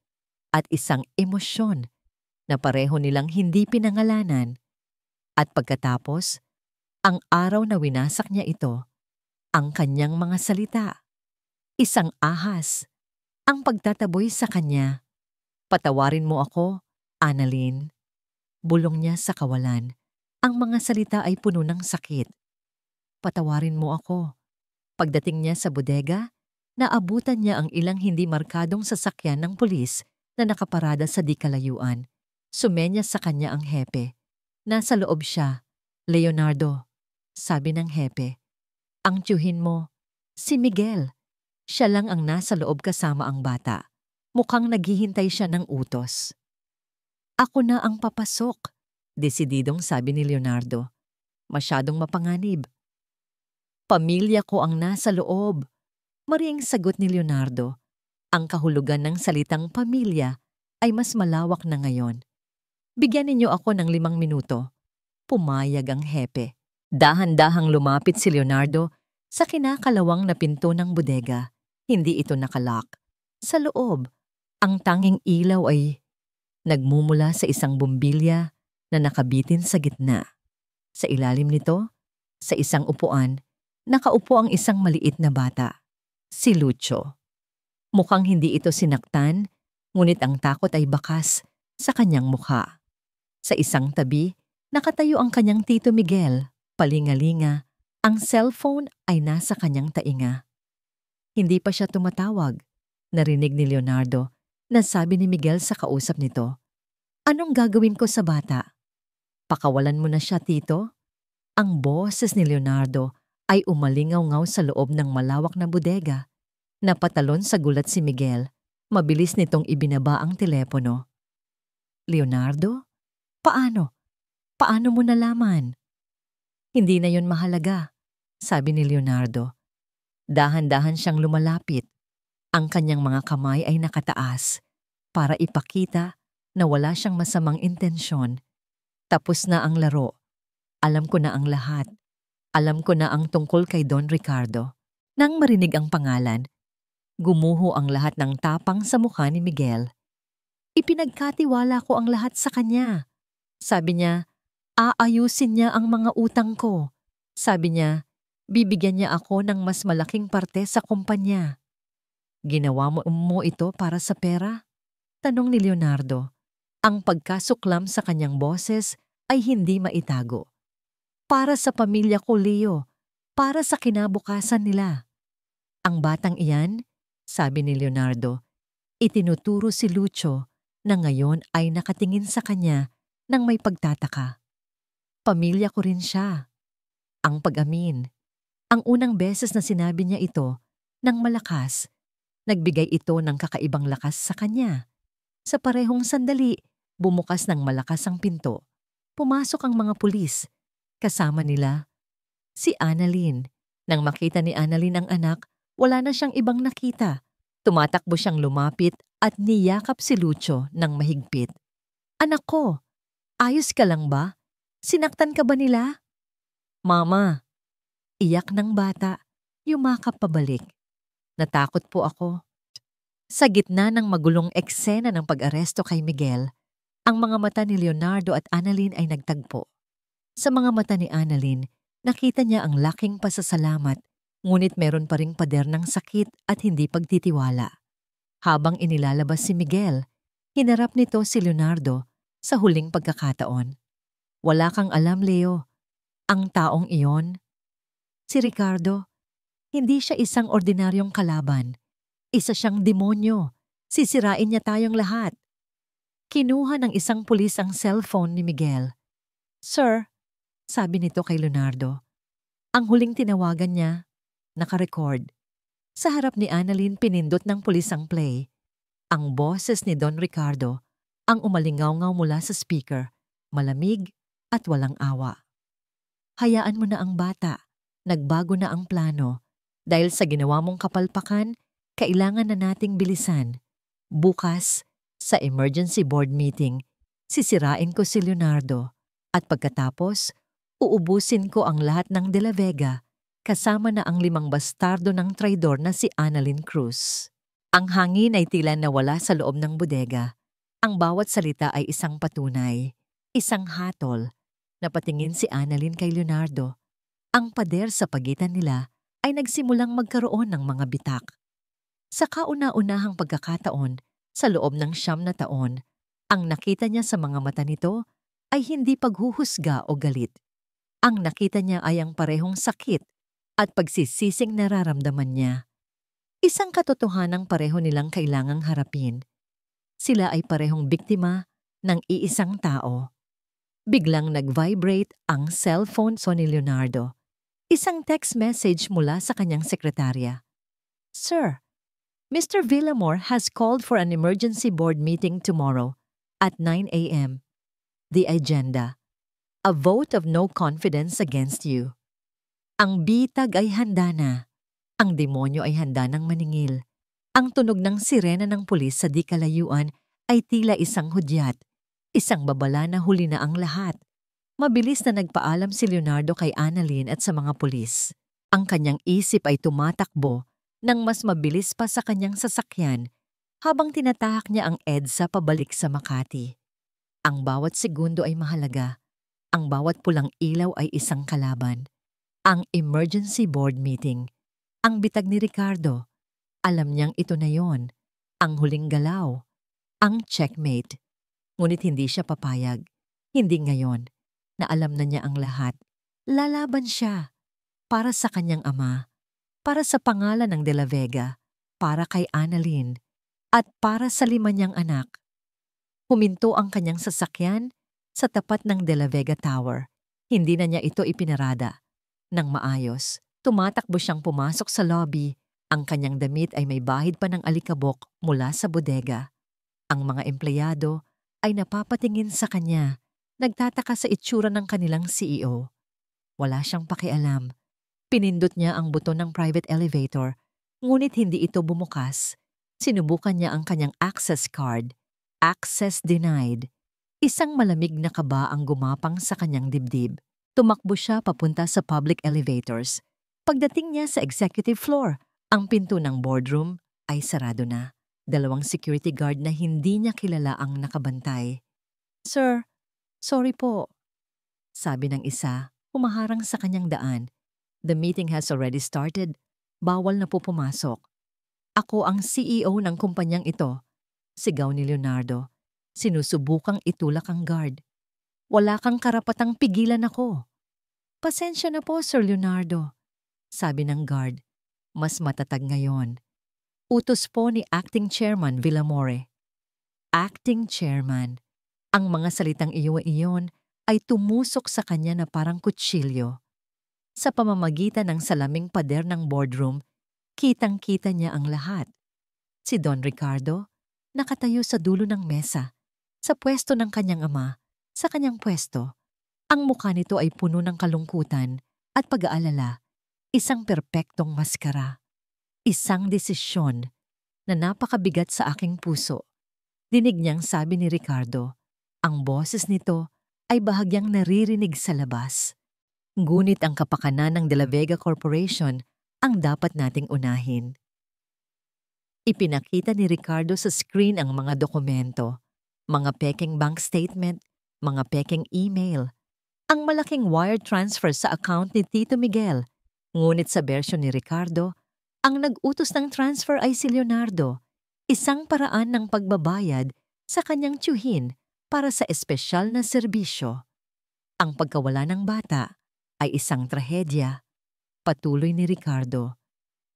at isang emosyon na pareho nilang hindi pinangalanan. At pagkatapos, ang araw na winasak niya ito, ang kanyang mga salita. Isang ahas, ang pagtataboy sa kanya. "Patawarin mo ako, Annalyn." Bulong niya sa kawalan. Ang mga salita ay puno ng sakit. "Patawarin mo ako." Pagdating niya sa bodega, naabutan niya ang ilang hindi markadong sasakyan ng pulis na nakaparada sa di kalayuan. Sumenya sa kanya ang hepe. Nasa loob siya. "Leonardo," sabi ng hepe. "Ang tiyuhin mo, si Miguel. Siya lang ang nasa loob kasama ang bata. Mukhang naghihintay siya ng utos." "Ako na ang papasok," desididong sabi ni Leonardo. Masyadong mapanganib. "Pamilya ko ang nasa loob," mariing sagot ni Leonardo. Ang kahulugan ng salitang pamilya ay mas malawak na ngayon. "Bigyan ninyo ako ng 5 minuto." Pumayag ang hepe. Dahan-dahang lumapit si Leonardo sa kinakalawang na pinto ng bodega. Hindi ito nakalock. Sa loob, ang tanging ilaw ay nagmumula sa isang bumbilya na nakabitin sa gitna. Sa ilalim nito, sa isang upuan, nakaupo ang isang maliit na bata. Si Lucio. Mukhang hindi ito sinaktan, ngunit ang takot ay bakas sa kanyang mukha. Sa isang tabi, nakatayo ang kanyang tito Miguel, palingalinga. Ang cellphone ay nasa kanyang tainga. Hindi pa siya tumatawag. Narinig ni Leonardo na sabi ni Miguel sa kausap nito, "Anong gagawin ko sa bata?" "Pakawalan mo na siya, tito." Ang boses ni Leonardo ay umalingaw-ngaw sa loob ng malawak na bodega. Napatalon sa gulat si Miguel. Mabilis nitong ibinaba ang telepono. "Leonardo? Paano? Paano mo nalaman?" "Hindi na yon mahalaga," sabi ni Leonardo. Dahan-dahan siyang lumalapit. Ang kanyang mga kamay ay nakataas para ipakita na wala siyang masamang intensyon. "Tapos na ang laro. Alam ko na ang lahat. Alam ko na ang tungkol kay Don Ricardo. Nang marinig ang pangalan, gumuho ang lahat ng tapang sa mukha ni Miguel. Ipinagkatiwala ko ang lahat sa kanya. Sabi niya, aayusin niya ang mga utang ko. Sabi niya, bibigyan niya ako ng mas malaking parte sa kumpanya. Ginawa mo ito para sa pera? Tanong ni Leonardo. Ang pagkasuklam sa kanyang boses ay hindi maitago. Para sa pamilya ko, Leo. Para sa kinabukasan nila. Ang batang iyan, sabi ni Leonardo, itinuturo si Lucio na ngayon ay nakatingin sa kanya nang may pagtataka. Pamilya ko rin siya. Ang pag-amin. Ang unang beses na sinabi niya ito, nang malakas, nagbigay ito ng kakaibang lakas sa kanya. Sa parehong sandali, bumukas ng malakas ang pinto. Pumasok ang mga pulis. Kasama nila si Annalyn. Nang makita ni Annalyn ang anak, wala na siyang ibang nakita. Tumatakbo siyang lumapit at niyakap si Lucio ng mahigpit. Anak ko, ayos ka lang ba? Sinaktan ka ba nila? Mama, iyak ng bata, yumakap pabalik. Natakot po ako. Sa gitna ng magulong eksena ng pag-aresto kay Miguel, ang mga mata ni Leonardo at Annalyn ay nagtagpo. Sa mga mata ni Annalyn, nakita niya ang laking pasasalamat, ngunit meron pa ring pader ng sakit at hindi pagtitiwala. Habang inilalabas si Miguel, hinarap nito si Leonardo sa huling pagkakataon. Wala kang alam, Leo. Ang taong iyon, si Ricardo, hindi siya isang ordinaryong kalaban. Isa siyang demonyo. Sisirain niya tayong lahat. Kinuha ng isang pulis ang cellphone ni Miguel. Sir, sabi nito kay Leonardo. Ang huling tinawagan niya, nakarecord. Sa harap ni Annalyn pinindot ng pulis ang play. Ang boses ni Don Ricardo ang umalingaw-ngaw mula sa speaker, malamig at walang awa. Hayaan mo na ang bata. Nagbago na ang plano. Dahil sa ginawa mong kapalpakan, kailangan na nating bilisan. Bukas, sa emergency board meeting, sisirain ko si Leonardo at pagkatapos, uubusin ko ang lahat ng De La Vega kasama na ang 5 bastardo ng traidor na si Annalyn Cruz. Ang hangin ay tila nawala sa loob ng bodega. Ang bawat salita ay isang patunay, isang hatol. Napatingin si Annalyn kay Leonardo. Ang pader sa pagitan nila ay nagsimulang magkaroon ng mga bitak. Sa kauna-unahang pagkakataon, sa loob ng 9 na taon, ang nakita niya sa mga mata nito ay hindi paghuhusga o galit. Ang nakita niya ay ang parehong sakit at pagsisising nararamdaman niya. Isang katotohanang pareho nilang kailangang harapin. Sila ay parehong biktima ng iisang tao. Biglang nag-vibrate ang cellphone ni Leonardo. Isang text message mula sa kanyang sekretarya. Sir, Mr. Villamor has called for an emergency board meeting tomorrow at 9 a.m. The agenda, a vote of no confidence against you. Ang bitag ay handa na. Ang demonyo ay handa ng maningil. Ang tunog ng sirena ng pulis sa di kalayuan ay tila isang hudyat. Isang babala na huli na ang lahat. Mabilis na nagpaalam si Leonardo kay Annalyn at sa mga pulis. Ang kanyang isip ay tumatakbo nang mas mabilis pa sa kanyang sasakyan habang tinatahak niya ang EDSA pabalik sa Makati. Ang bawat segundo ay mahalaga. Ang bawat pulang ilaw ay isang kalaban. Ang emergency board meeting. Ang bitag ni Ricardo. Alam niyang ito na yon. Ang huling galaw. Ang checkmate. Ngunit hindi siya papayag. Hindi ngayon. Na alam na niya ang lahat. Lalaban siya. Para sa kanyang ama. Para sa pangalan ng De La Vega. Para kay Annalyn. At para sa 5 niyang anak. Huminto ang kanyang sasakyan sa tapat ng De La Vega Tower. Hindi na niya ito ipinarada. Nang maayos, tumatakbo siyang pumasok sa lobby. Ang kanyang damit ay may bahid pa ng alikabok mula sa bodega. Ang mga empleyado ay napapatingin sa kanya, nagtataka sa itsura ng kanilang CEO. Wala siyang pakialam. Pinindot niya ang buton ng private elevator, ngunit hindi ito bumukas. Sinubukan niya ang kanyang access card. Access denied. Isang malamig na kaba ang gumapang sa kanyang dibdib. Tumakbo siya papunta sa public elevators. Pagdating niya sa executive floor, ang pinto ng boardroom ay sarado na. 2 security guard na hindi niya kilala ang nakabantay. "Sir, sorry po," sabi ng isa, humaharang sa kanyang daan. "The meeting has already started. Bawal na po pumasok." "Ako ang CEO ng kumpanyang ito," sigaw ni Leonardo. Sinusubukang itulak ang guard. "Wala kang karapatang pigilan ako." "Pasensya na po, Sir Leonardo," sabi ng guard. Mas matatag ngayon. Utos po ni Acting Chairman Villamore. Acting Chairman. Ang mga salitang iyon ay tumusok sa kanya na parang kutsilyo. Sa pamamagitan ng salaming pader ng boardroom, kitang-kita niya ang lahat. Si Don Ricardo, nakatayo sa dulo ng mesa, sa pwesto ng kanyang ama, sa kanyang pwesto. Ang mukha nito ay puno ng kalungkutan at pag-aalala, isang perpektong maskara. Isang desisyon na napakabigat sa aking puso. Dinig niyang sabi ni Ricardo, ang boses nito ay bahagyang naririnig sa labas. Ngunit ang kapakanan ng De La Vega Corporation ang dapat nating unahin. Ipinakita ni Ricardo sa screen ang mga dokumento, mga pekeng bank statement, mga pekeng email, ang malaking wire transfer sa account ni Tito Miguel. Ngunit sa bersyon ni Ricardo, ang nag-utos ng transfer ay si Leonardo, isang paraan ng pagbabayad sa kanyang tiyuhin para sa espesyal na serbisyo. Ang pagkawala ng bata ay isang trahedya, patuloy ni Ricardo.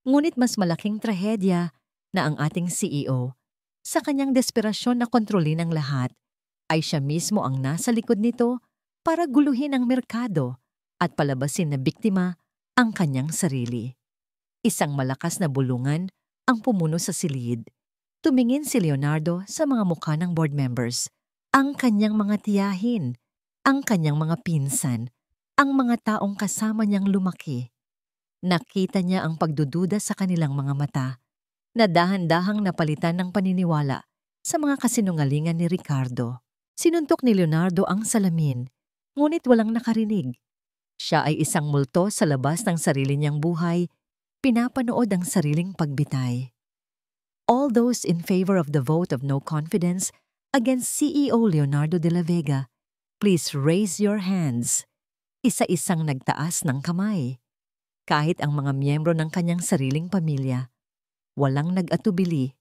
Ngunit mas malaking trahedya na ang ating CEO, sa kanyang desperasyon na kontrolin ang lahat, ay siya mismo ang nasa likod nito para guluhin ang merkado at palabasin na biktima ang kanyang sarili. Isang malakas na bulungan ang pumuno sa silid. Tumingin si Leonardo sa mga mukha ng board members, ang kanyang mga tiyahin, ang kanyang mga pinsan, ang mga taong kasama niyang lumaki. Nakita niya ang pagdududa sa kanilang mga mata, na dahan-dahang napalitan ng paniniwala sa mga kasinungalingan ni Ricardo. Sinuntok ni Leonardo ang salamin, ngunit walang nakarinig. Siya ay isang multo sa labas ng sarili niyang buhay, pinapanood ang sariling pagbitay. All those in favor of the vote of no confidence against CEO Leonardo de la Vega, please raise your hands. Isa-isang nagtaas ng kamay. Kahit ang mga miyembro ng kanyang sariling pamilya, walang nag-atubili,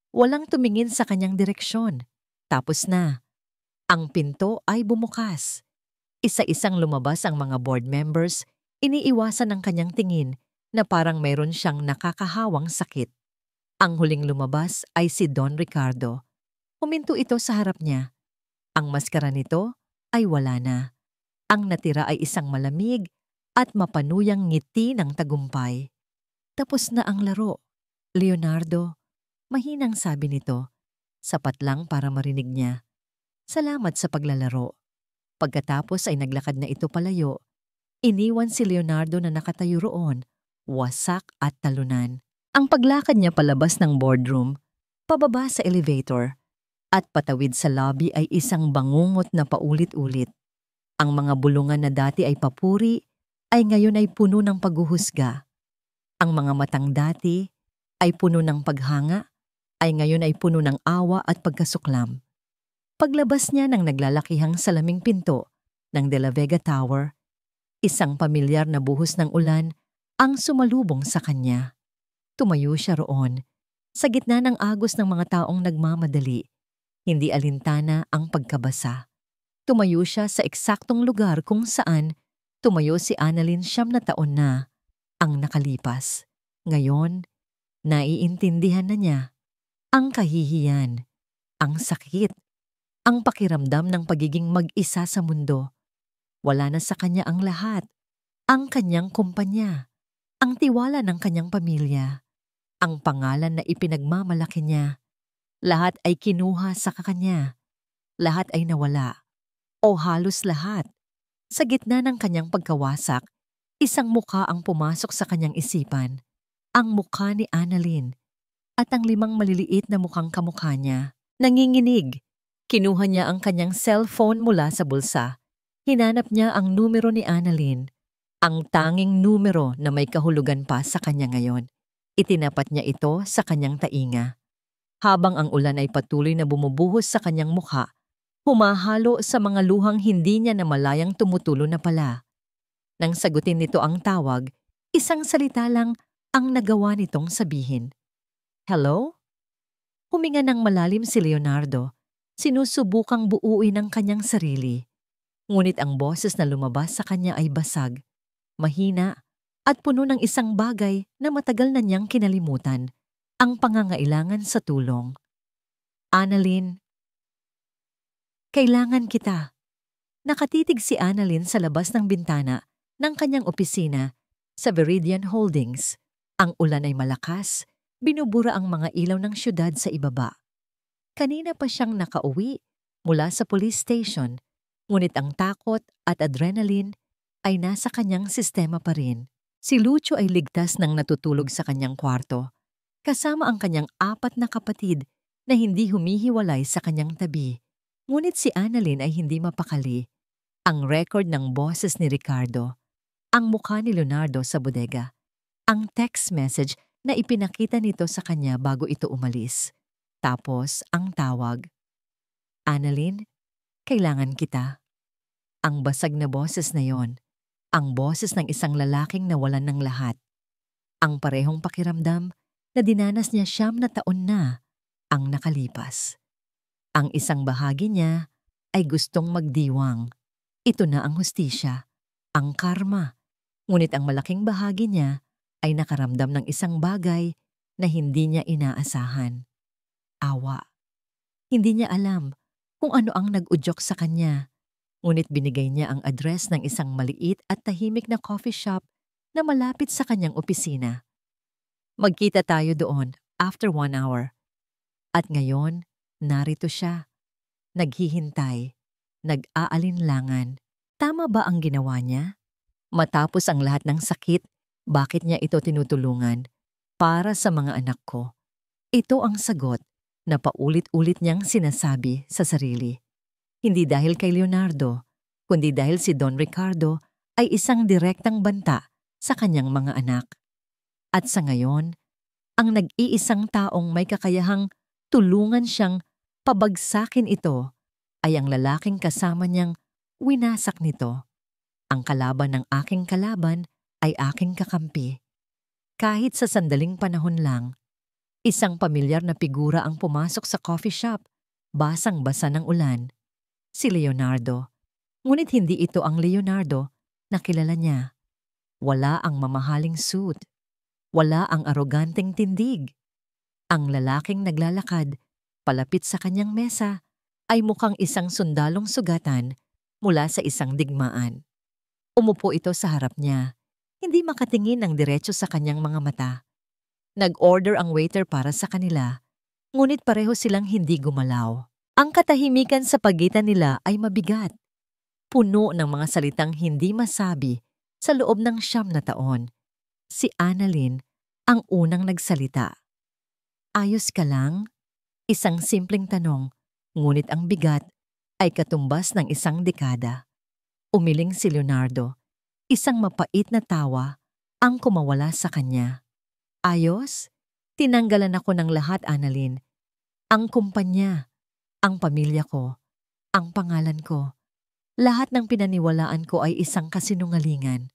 walang tumingin sa kanyang direksyon. Tapos na. Ang pinto ay bumukas. Isa-isang lumabas ang mga board members, iniiwasan ng kanyang tingin na parang mayroon siyang nakakahawang sakit. Ang huling lumabas ay si Don Ricardo. Huminto ito sa harap niya. Ang maskara nito ay wala na. Ang natira ay isang malamig at mapanuyang ngiti ng tagumpay. Tapos na ang laro. Leonardo, mahinang sabi nito. Sapat lang para marinig niya. Salamat sa paglalaro. Pagkatapos ay naglakad na ito palayo. Iniwan si Leonardo na nakatayo roon, wasak at talunan. Ang paglakad niya palabas ng boardroom, pababa sa elevator, at patawid sa lobby ay isang bangungot na paulit-ulit. Ang mga bulungan na dati ay papuri, ay ngayon ay puno ng paghuhusga. Ang mga matang dati ay puno ng paghanga, ay ngayon ay puno ng awa at pagkasuklam. Paglabas niya ng naglalakihang salaming pinto ng De La Vega Tower, isang pamilyar na buhos ng ulan ang sumalubong sa kanya. Tumayo siya roon, sa gitna ng agos ng mga taong nagmamadali, hindi alintana ang pagkabasa. Tumayo siya sa eksaktong lugar kung saan tumayo si Annalyn 9 na taon na ang nakalipas. Ngayon, naiintindihan na niya ang kahihiyan, ang sakit, ang pakiramdam ng pagiging mag-isa sa mundo. Wala na sa kanya ang lahat, ang kanyang kumpanya, ang tiwala ng kanyang pamilya, ang pangalan na ipinagmamalaki niya. Lahat ay kinuha sa kanya. Lahat ay nawala. O halos lahat. Sa gitna ng kanyang pagkawasak, isang mukha ang pumasok sa kanyang isipan. Ang mukha ni Annalyn at ang 5 maliliit na mukhang kamukha niya. Nanginginig. Kinuha niya ang kanyang cellphone mula sa bulsa. Hinanap niya ang numero ni Annalyn, ang tanging numero na may kahulugan pa sa kanya ngayon. Itinapat niya ito sa kanyang tainga. Habang ang ulan ay patuloy na bumubuhos sa kanyang mukha, humahalo sa mga luhang hindi niya namalayang tumutulo na pala. Nang sagutin nito ang tawag, isang salita lang ang nagawa nitong sabihin. Hello? Huminga ng malalim si Leonardo, sinusubukang buuin ang kanyang sarili. Ngunit ang boses na lumabas sa kanya ay basag, mahina, at puno ng isang bagay na matagal na niyang kinalimutan, ang pangangailangan sa tulong. Annalyn, kailangan kita. Nakatitig si Annalyn sa labas ng bintana ng kanyang opisina sa Viridian Holdings. Ang ulan ay malakas, binubura ang mga ilaw ng syudad sa ibaba. Kanina pa siyang nakauwi mula sa police station, ngunit ang takot at adrenaline ay nasa kanyang sistema pa rin. Si Lucio ay ligtas nang natutulog sa kanyang kwarto, kasama ang kanyang 4 na kapatid na hindi humihiwalay sa kanyang tabi. Ngunit si Annalyn ay hindi mapakali. Ang record ng boses ni Ricardo, ang mukha ni Leonardo sa bodega, ang text message na ipinakita nito sa kanya bago ito umalis. Tapos ang tawag. Annalyn, kailangan kita. Ang basag na boses na yon, ang boses ng isang lalaking nawalan ng lahat. Ang parehong pakiramdam na dinanas niya 9 na taon na ang nakalipas. Ang isang bahagi niya ay gustong magdiwang. Ito na ang hustisya, ang karma. Ngunit ang malaking bahagi niya ay nakaramdam ng isang bagay na hindi niya inaasahan. Awa. Hindi niya alam kung ano ang nag-udyok sa kanya. Ngunit binigay niya ang address ng isang maliit at tahimik na coffee shop na malapit sa kanyang opisina. Magkita tayo doon after 1 hour. At ngayon, narito siya. Naghihintay. Nag-aalinlangan. Tama ba ang ginawa niya? Matapos ang lahat ng sakit, bakit niya ito tinutulungan? Para sa mga anak ko. Ito ang sagot na paulit-ulit niyang sinasabi sa sarili. Hindi dahil kay Leonardo, kundi dahil si Don Ricardo ay isang direktang banta sa kanyang mga anak. At sa ngayon, ang nag-iisang taong may kakayahang tulungan siyang pabagsakin ito ay ang lalaking kasama niyang winasak nito. Ang kalaban ng aking kalaban ay aking kakampi. Kahit sa sandaling panahon lang, isang pamilyar na figura ang pumasok sa coffee shop, basang-basa ng ulan. Si Leonardo. Ngunit hindi ito ang Leonardo na kilala niya. Wala ang mamahaling suit. Wala ang aroganteng tindig. Ang lalaking naglalakad palapit sa kanyang mesa ay mukhang isang sundalong sugatan mula sa isang digmaan. Umupo ito sa harap niya, hindi makatingin ng diretso sa kanyang mga mata. Nag-order ang waiter para sa kanila, ngunit pareho silang hindi gumalaw. Ang katahimikan sa pagitan nila ay mabigat, puno ng mga salitang hindi masabi sa loob ng 9 na taon. Si Annalyn ang unang nagsalita. Ayos ka lang? Isang simpleng tanong, ngunit ang bigat ay katumbas ng isang dekada. Umiling si Leonardo, isang mapait na tawa ang kumawala sa kanya. Ayos? Tinanggalan ako ng lahat, Annalyn. Ang kumpanya, ang pamilya ko, ang pangalan ko. Lahat ng pinaniwalaan ko ay isang kasinungalingan.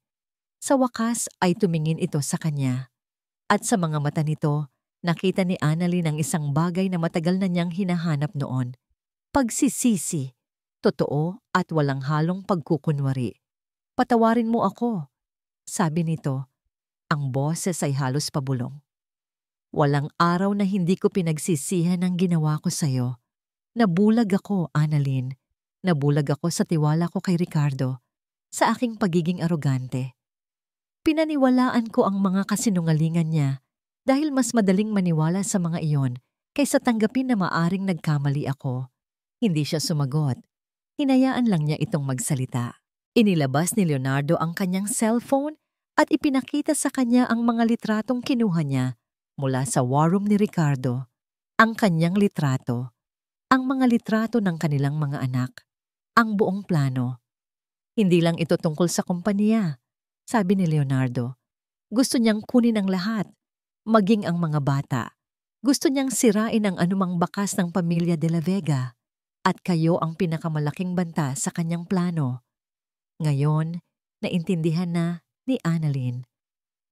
Sa wakas ay tumingin ito sa kanya. At sa mga mata nito, nakita ni Annalyn ang isang bagay na matagal na niyang hinahanap noon. Pagsisisi, totoo at walang halong pagkukunwari. Patawarin mo ako, sabi nito. Ang boses ay halos pabulong. Walang araw na hindi ko pinagsisihan ang ginawa ko sa'yo. Nabulag ako, Annalyn. Nabulag ako sa tiwala ko kay Ricardo, sa aking pagiging arogante. Pinaniwalaan ko ang mga kasinungalingan niya dahil mas madaling maniwala sa mga iyon kaysa tanggapin na maaring nagkamali ako. Hindi siya sumagot. Hinayaan lang niya itong magsalita. Inilabas ni Leonardo ang kanyang cellphone at ipinakita sa kanya ang mga litratong kinuha niya mula sa war room ni Ricardo. Ang kanyang litrato. Ang mga litrato ng kanilang mga anak, ang buong plano. Hindi lang ito tungkol sa kumpanya, sabi ni Leonardo. Gusto niyang kunin ang lahat, maging ang mga bata. Gusto niyang sirain ang anumang bakas ng pamilya de la Vega. At kayo ang pinakamalaking banta sa kanyang plano. Ngayon, naintindihan na ni Annalyn.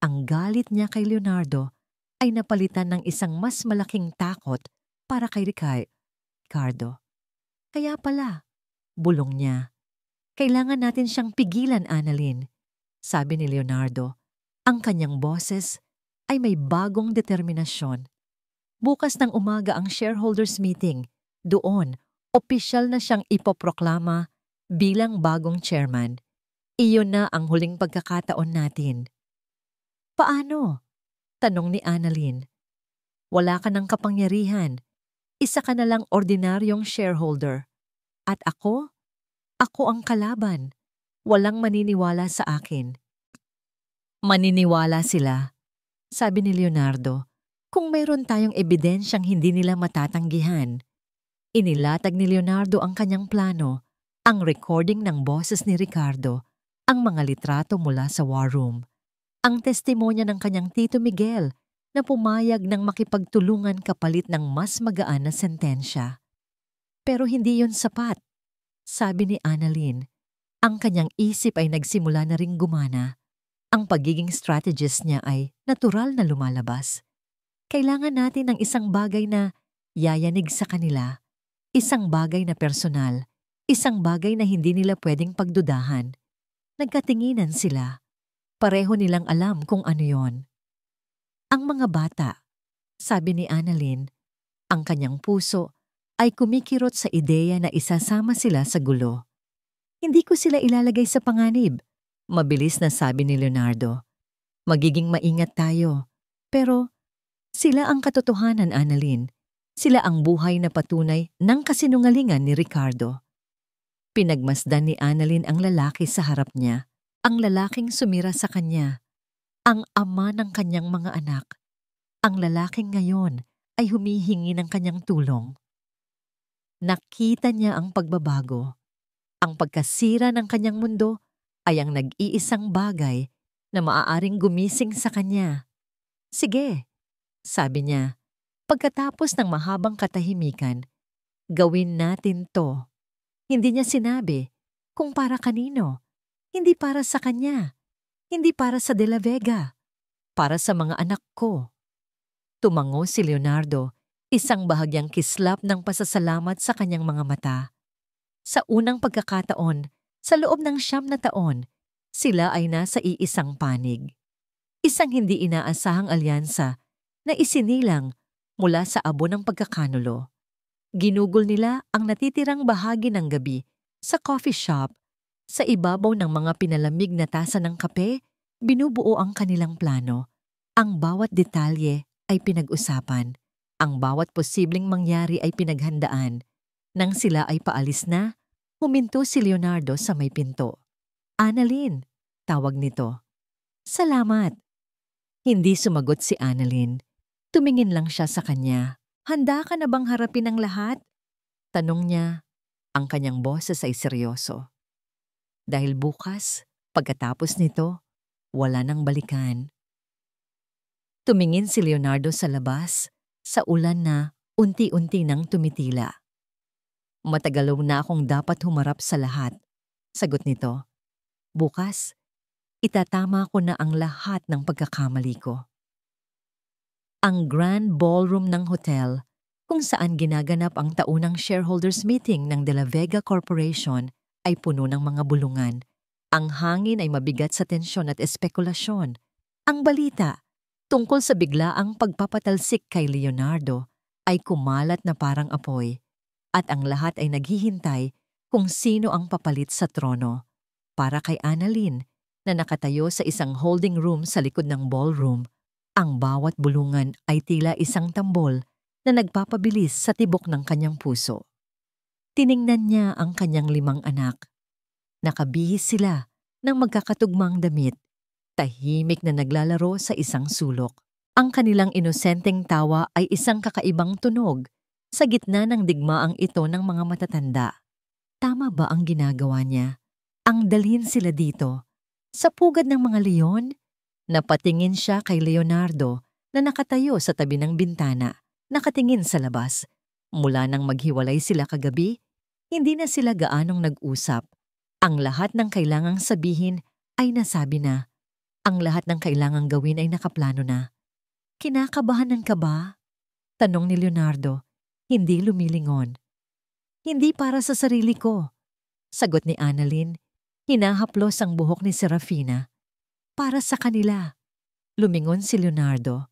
Ang galit niya kay Leonardo ay napalitan ng isang mas malaking takot para kay Ricardo. Kaya pala, bulong niya. Kailangan natin siyang pigilan, Annalyn. Sabi ni Leonardo, ang kanyang boses ay may bagong determinasyon. Bukas ng umaga ang shareholders meeting. Doon, opisyal na siyang ipoproklama bilang bagong chairman. Iyon na ang huling pagkakataon natin. Paano? Tanong ni Annalyn. Wala ka ng kapangyarihan. Isa ka na lang ordinaryong shareholder. At ako? Ako ang kalaban. Walang maniniwala sa akin. Maniniwala sila, sabi ni Leonardo, kung mayroon tayong ebidensyang hindi nila matatanggihan. Inilatag ni Leonardo ang kanyang plano, ang recording ng boses ni Ricardo, ang mga litrato mula sa war room, ang testimonya ng kanyang tito Miguel na pumayag ng makipagtulungan kapalit ng mas magaan na sentensya. Pero hindi yon sapat, sabi ni Annalyn. Ang kanyang isip ay nagsimula na ring gumana. Ang pagiging strategist niya ay natural na lumalabas. Kailangan natin ng isang bagay na yayanig sa kanila. Isang bagay na personal, isang bagay na hindi nila pwedeng pagdudahan. Nagkatinginan sila. Pareho nilang alam kung ano yon. Ang mga bata, sabi ni Annalyn, ang kanyang puso ay kumikirot sa ideya na isasama sila sa gulo. Hindi ko sila ilalagay sa panganib, mabilis na sabi ni Leonardo. Magiging maingat tayo. Pero sila ang katotohanan, Annalyn. Sila ang buhay na patunay ng kasinungalingan ni Ricardo. Pinagmasdan ni Annalyn ang lalaki sa harap niya, ang lalaking sumira sa kanya, ang ama ng kanyang mga anak. Ang lalaking ngayon ay humihingi ng kanyang tulong. Nakita niya ang pagbabago. Ang pagkasira ng kanyang mundo ay ang nag-iisang bagay na maaaring gumising sa kanya. Sige, sabi niya. Pagkatapos ng mahabang katahimikan, gawin natin to. Hindi niya sinabi kung para kanino. Hindi para sa kanya. Hindi para sa De La Vega. Para sa mga anak ko. Tumango si Leonardo, isang bahagyang kislap ng pasasalamat sa kanyang mga mata. Sa unang pagkakataon, sa loob ng 9 na taon, sila ay nasa iisang panig. Isang hindi inaasahang alyansa na isinilang mula sa abo ng pagkakanulo. Ginugol nila ang natitirang bahagi ng gabi sa coffee shop. Sa ibabaw ng mga pinalamig na tasa ng kape, binubuo ang kanilang plano. Ang bawat detalye ay pinag-usapan. Ang bawat posibleng mangyari ay pinaghandaan. Nang sila ay paalis na, huminto si Leonardo sa may pinto. Annalyn, tawag nito. Salamat. Hindi sumagot si Annalyn. Tumingin lang siya sa kanya. Handa ka na bang harapin ang lahat? Tanong niya. Ang kanyang boses ay seryoso. Dahil bukas, pagkatapos nito, wala nang balikan. Tumingin si Leonardo sa labas, sa ulan na unti-unti nang tumitila. Matagalaw na akong dapat humarap sa lahat. Sagot nito. Bukas, itatama ko na ang lahat ng pagkakamali ko. Ang grand ballroom ng hotel, kung saan ginaganap ang taunang shareholders meeting ng De La Vega Corporation, ay puno ng mga bulungan. Ang hangin ay mabigat sa tensyon at espekulasyon. Ang balita, tungkol sa biglaang pagpapatalsik kay Leonardo, ay kumalat na parang apoy. At ang lahat ay naghihintay kung sino ang papalit sa trono. Para kay Annalyn, na nakatayo sa isang holding room sa likod ng ballroom, ang bawat bulungan ay tila isang tambol na nagpapabilis sa tibok ng kanyang puso. Tiningnan niya ang kanyang 5 anak. Nakabihis sila ng magkakatugmang damit, tahimik na naglalaro sa isang sulok. Ang kanilang inosenteng tawa ay isang kakaibang tunog sa gitna ng digmaang ito ng mga matatanda. Tama ba ang ginagawa niya? Ang dalhin sila dito. Sa pugad ng mga leon, napatingin siya kay Leonardo na nakatayo sa tabi ng bintana, nakatingin sa labas. Mula nang maghiwalay sila kagabi, hindi na sila gaanong nag-usap. Ang lahat ng kailangang sabihin ay nasabi na. Ang lahat ng kailangang gawin ay nakaplano na. Kinakabahanan ka ba? Tanong ni Leonardo, hindi lumilingon. Hindi para sa sarili ko. Sagot ni Annalyn, hinahaplos ang buhok ni Serafina. Para sa kanila. Lumingon si Leonardo.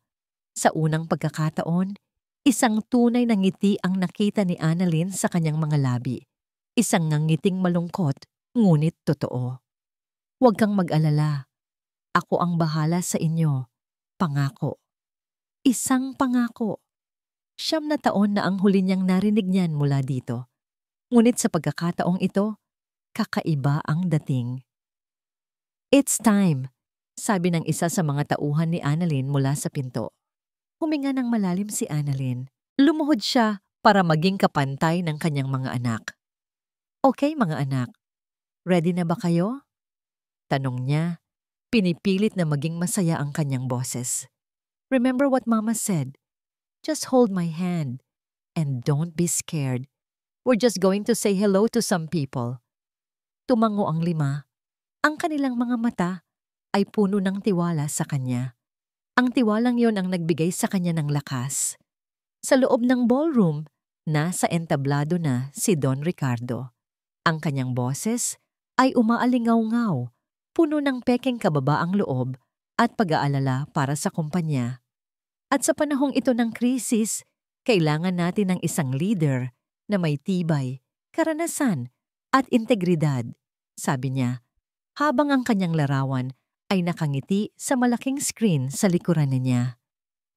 Sa unang pagkakataon, isang tunay na ngiti ang nakita ni Annalyn sa kanyang mga labi. Isang ngangiting malungkot, ngunit totoo. Huwag kang mag-alala. Ako ang bahala sa inyo. Pangako. Isang pangako. 9 na taon na ang huli niyang narinig niyan mula dito. Ngunit sa pagkakataong ito, kakaiba ang dating. It's time, sabi ng isa sa mga tauhan ni Annalyn mula sa pinto. Huminga ng malalim si Annalyn. Lumuhod siya para maging kapantay ng kanyang mga anak. Okay mga anak, ready na ba kayo? Tanong niya, pinipilit na maging masaya ang kanyang boses. Remember what Mama said. Just hold my hand and don't be scared. We're just going to say hello to some people. Tumango ang 5. Ang kanilang mga mata ay puno ng tiwala sa kanya. Ang tiwalang yon ang nagbigay sa kanya ng lakas. Sa loob ng ballroom, nasa entablado na si Don Ricardo. Ang kanyang boses ay umaalingaw-ngaw, puno ng pekeng kababaang loob at pag-aalala para sa kumpanya. At sa panahong ito ng krisis, kailangan natin ng isang leader na may tibay, karanasan at integridad, sabi niya, habang ang kanyang larawan ay nakangiti sa malaking screen sa likuran niya.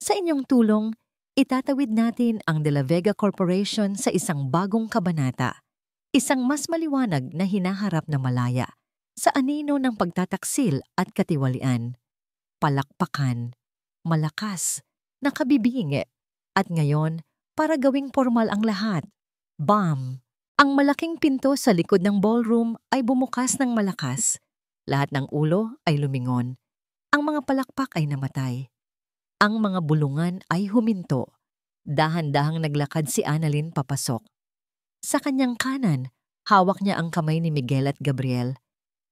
Sa inyong tulong, itatawid natin ang De La Vega Corporation sa isang bagong kabanata, isang mas maliwanag na hinaharap na malaya sa anino ng pagtataksil at katiwalian. Palakpakan, malakas, nakabibingi, at ngayon, para gawing formal ang lahat. Bam! Ang malaking pinto sa likod ng ballroom ay bumukas ng malakas. Lahat ng ulo ay lumingon. Ang mga palakpak ay namatay. Ang mga bulungan ay huminto. Dahan-dahang naglakad si Annalyn papasok. Sa kanyang kanan, hawak niya ang kamay ni Miguel at Gabriel.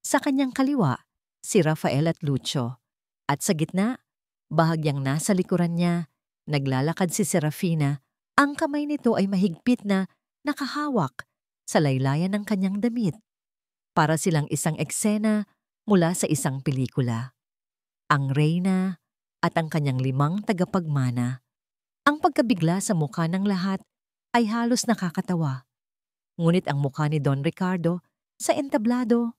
Sa kanyang kaliwa, si Rafael at Lucio. At sa gitna, bahagyang nasa likuran niya, naglalakad si Serafina. Ang kamay nito ay mahigpit na nakahawak sa laylayan ng kanyang damit. Para silang isang eksena mula sa isang pelikula. Ang reyna at ang kanyang 5 tagapagmana. Ang pagkabigla sa mukha ng lahat ay halos nakakatawa. Ngunit ang mukha ni Don Ricardo sa entablado,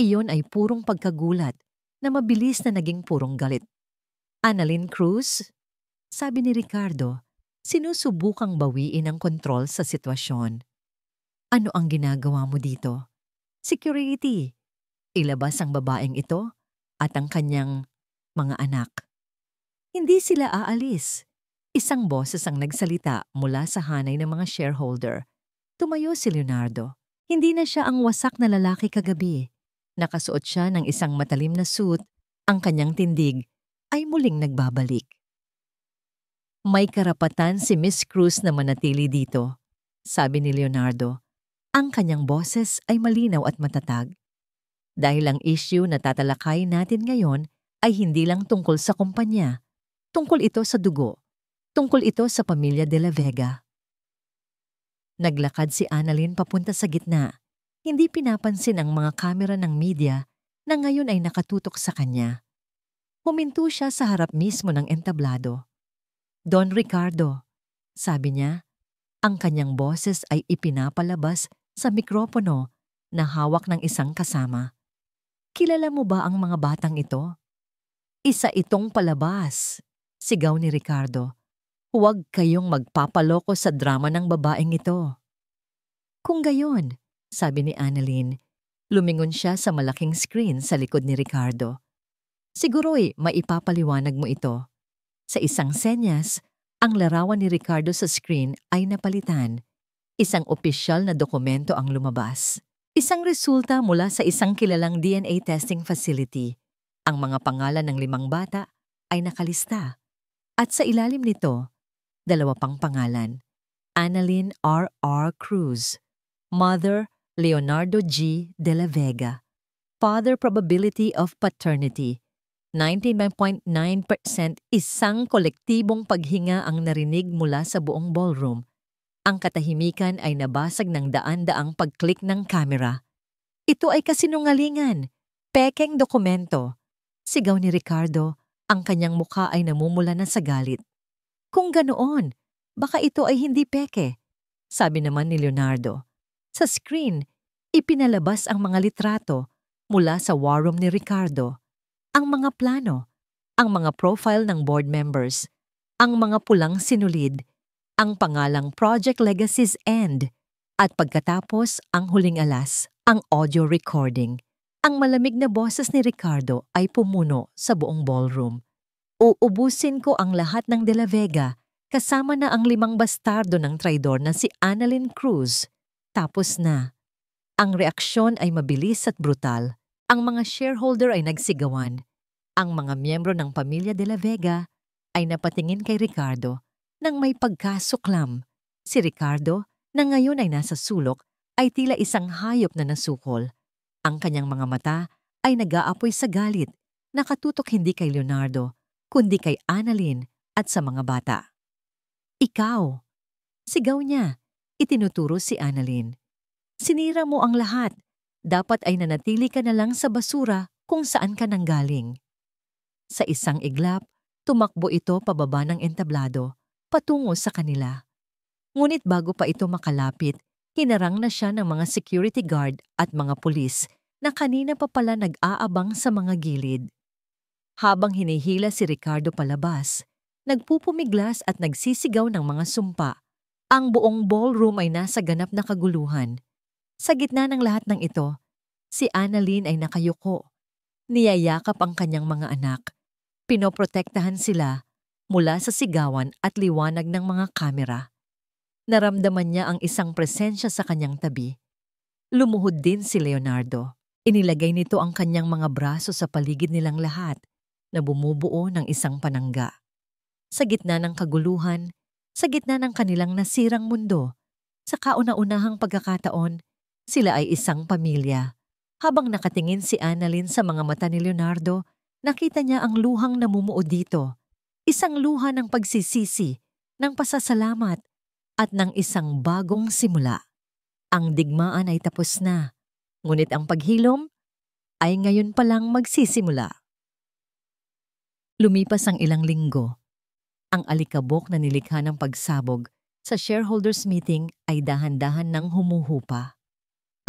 iyon ay purong pagkagulat na mabilis na naging purong galit. Annalyn Cruz, sabi ni Ricardo, sinusubukang bawiin ang kontrol sa sitwasyon. Ano ang ginagawa mo dito? Security. Ilabas ang babaeng ito at ang kanyang mga anak. Hindi sila aalis. Isang boses ang nagsalita mula sa hanay ng mga shareholder. Tumayo si Leonardo. Hindi na siya ang wasak na lalaki kagabi. Nakasuot siya ng isang matalim na suit. Ang kanyang tindig ay muling nagbabalik. May karapatan si Miss Cruz na manatili dito, sabi ni Leonardo. Ang kanyang boses ay malinaw at matatag. Dahil ang issue na tatalakay natin ngayon ay hindi lang tungkol sa kumpanya. Tungkol ito sa dugo. Tungkol ito sa pamilya De La Vega. Naglakad si Annalyn papunta sa gitna. Hindi pinapansin ang mga kamera ng media na ngayon ay nakatutok sa kanya. Huminto siya sa harap mismo ng entablado. Don Ricardo, sabi niya, ang kanyang boses ay ipinapalabas sa mikropono na hawak ng isang kasama. Kilala mo ba ang mga batang ito? Isa itong palabas, sigaw ni Ricardo. Huwag kayong magpapaloko sa drama ng babaeng ito. Kung gayon, sabi ni Annalyn, lumingon siya sa malaking screen sa likod ni Ricardo. Siguro'y maipapaliwanag mo ito. Sa isang senyas, ang larawan ni Ricardo sa screen ay napalitan. Isang opisyal na dokumento ang lumabas. Isang resulta mula sa isang kilalang DNA testing facility. Ang mga pangalan ng 5 bata ay nakalista. At sa ilalim nito, 2 pang pangalan. Annalyn R. Cruz, Mother Leonardo G. de la Vega, Father Probability of Paternity, 99.9%. Isang kolektibong paghinga ang narinig mula sa buong ballroom. Ang katahimikan ay nabasag ng daan-daang pag-click ng kamera. Ito ay kasinungalingan, pekeng dokumento. Sigaw ni Ricardo, ang kanyang mukha ay namumula na sa galit. Kung ganoon, baka ito ay hindi peke, sabi naman ni Leonardo. Sa screen, ipinalabas ang mga litrato mula sa war room ni Ricardo. Ang mga plano, ang mga profile ng board members, ang mga pulang sinulid, ang pangalang Project Legacy's End, at pagkatapos ang huling alas, ang audio recording. Ang malamig na boses ni Ricardo ay pumuno sa buong ballroom. Uubusin ko ang lahat ng De La Vega, kasama na ang 5 bastardo ng traidor na si Annalyn Cruz. Tapos na. Ang reaksyon ay mabilis at brutal. Ang mga shareholder ay nagsigawan. Ang mga miyembro ng pamilya De La Vega ay napatingin kay Ricardo nang may pagkasuklam. Si Ricardo, na ngayon ay nasa sulok, ay tila isang hayop na nasukol. Ang kanyang mga mata ay nag-aapoy sa galit, nakatutok hindi kay Leonardo, kundi kay Annalyn at sa mga bata. Ikaw! Sigaw niya, itinuturo si Annalyn. Sinira mo ang lahat. Dapat ay nanatili ka na lang sa basura kung saan ka nanggaling. Sa isang iglap, tumakbo ito pababa ng entablado, patungo sa kanila. Ngunit bago pa ito makalapit, hinarang na siya ng mga security guard at mga pulis na kanina pa pala nag-aabang sa mga gilid. Habang hinihila si Ricardo palabas, nagpupumiglas at nagsisigaw ng mga sumpa. Ang buong ballroom ay nasa ganap na kaguluhan. Sa gitna ng lahat ng ito, si Annalyn ay nakayuko. Niyayakap ang kanyang mga anak. Pinoprotektahan sila mula sa sigawan at liwanag ng mga kamera. Naramdaman niya ang isang presensya sa kanyang tabi. Lumuhod din si Leonardo. Inilagay nito ang kanyang mga braso sa paligid nilang lahat na bumubuo ng isang panangga. Sa gitna ng kaguluhan, sa gitna ng kanilang nasirang mundo, sa kauna-unahang pagkakataon, sila ay isang pamilya. Habang nakatingin si Annalyn sa mga mata ni Leonardo, nakita niya ang luhang namumuo dito. Isang luha ng pagsisisi, ng pasasalamat, at ng isang bagong simula. Ang digmaan ay tapos na, ngunit ang paghilom ay ngayon palang magsisimula. Lumipas ang ilang linggo. Ang alikabok na nilikha ng pagsabog sa shareholders meeting ay dahan-dahan nang humuhupa.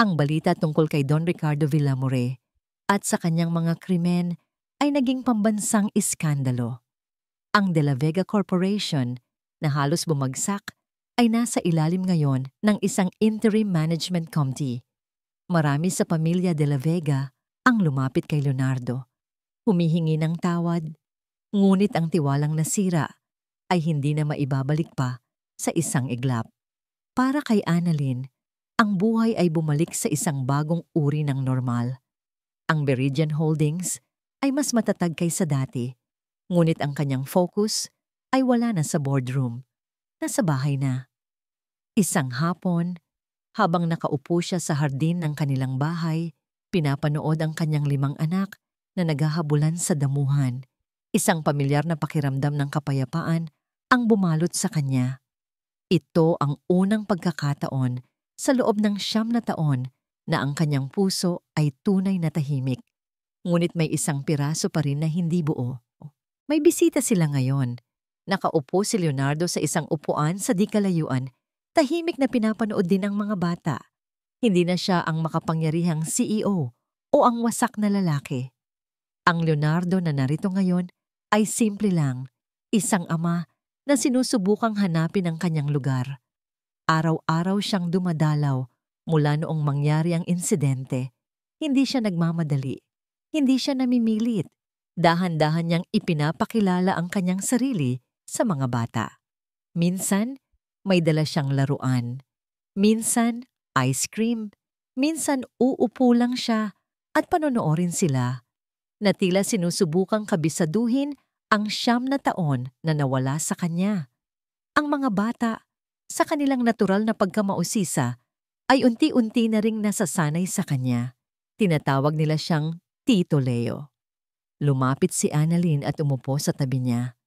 Ang balita tungkol kay Don Ricardo Villamore at sa kanyang mga krimen ay naging pambansang iskandalo. Ang De La Vega Corporation, na halos bumagsak, ay nasa ilalim ngayon ng isang interim management committee. Marami sa pamilya De La Vega ang lumapit kay Leonardo. Humihingi ng tawad, ngunit ang tiwalang nasira ay hindi na maibabalik pa sa isang iglap. Para kay Annalyn, ang buhay ay bumalik sa isang bagong uri ng normal. Ang Veridian Holdings ay mas matatag kaysa dati, ngunit ang kanyang focus ay wala na sa boardroom, nasa bahay na. Isang hapon, habang nakaupo siya sa hardin ng kanilang bahay, pinapanood ang kanyang 5 anak na naghahabulan sa damuhan. Isang pamilyar na pakiramdam ng kapayapaan ang bumalot sa kanya. Ito ang unang pagkakataon sa loob ng 9 na taon na ang kanyang puso ay tunay na tahimik. Ngunit may isang piraso pa rin na hindi buo. May bisita sila ngayon. Nakaupo si Leonardo sa isang upuan sa di kalayuan. Tahimik na pinapanood din ang mga bata. Hindi na siya ang makapangyarihang CEO o ang wasak na lalaki. Ang Leonardo na narito ngayon ay simple lang, isang ama na sinusubukang hanapin ang kanyang lugar. Araw-araw siyang dumadalaw mula noong mangyari ang insidente. Hindi siya nagmamadali. Hindi siya namimilit. Dahan-dahan niyang ipinapakilala ang kanyang sarili sa mga bata. Minsan, may dala siyang laruan. Minsan, ice cream. Minsan uupo lang siya at panonoorin sila na tila sinusubukang kabisaduhin ang 9 na taon na nawala sa kanya. Ang mga bata, sa kanilang natural na pagkamausisa, ay unti-unti na ring nasasanay sa kanya. Tinatawag nila siyang Tito Leo. Lumapit si Annalyn at umupo sa tabi niya.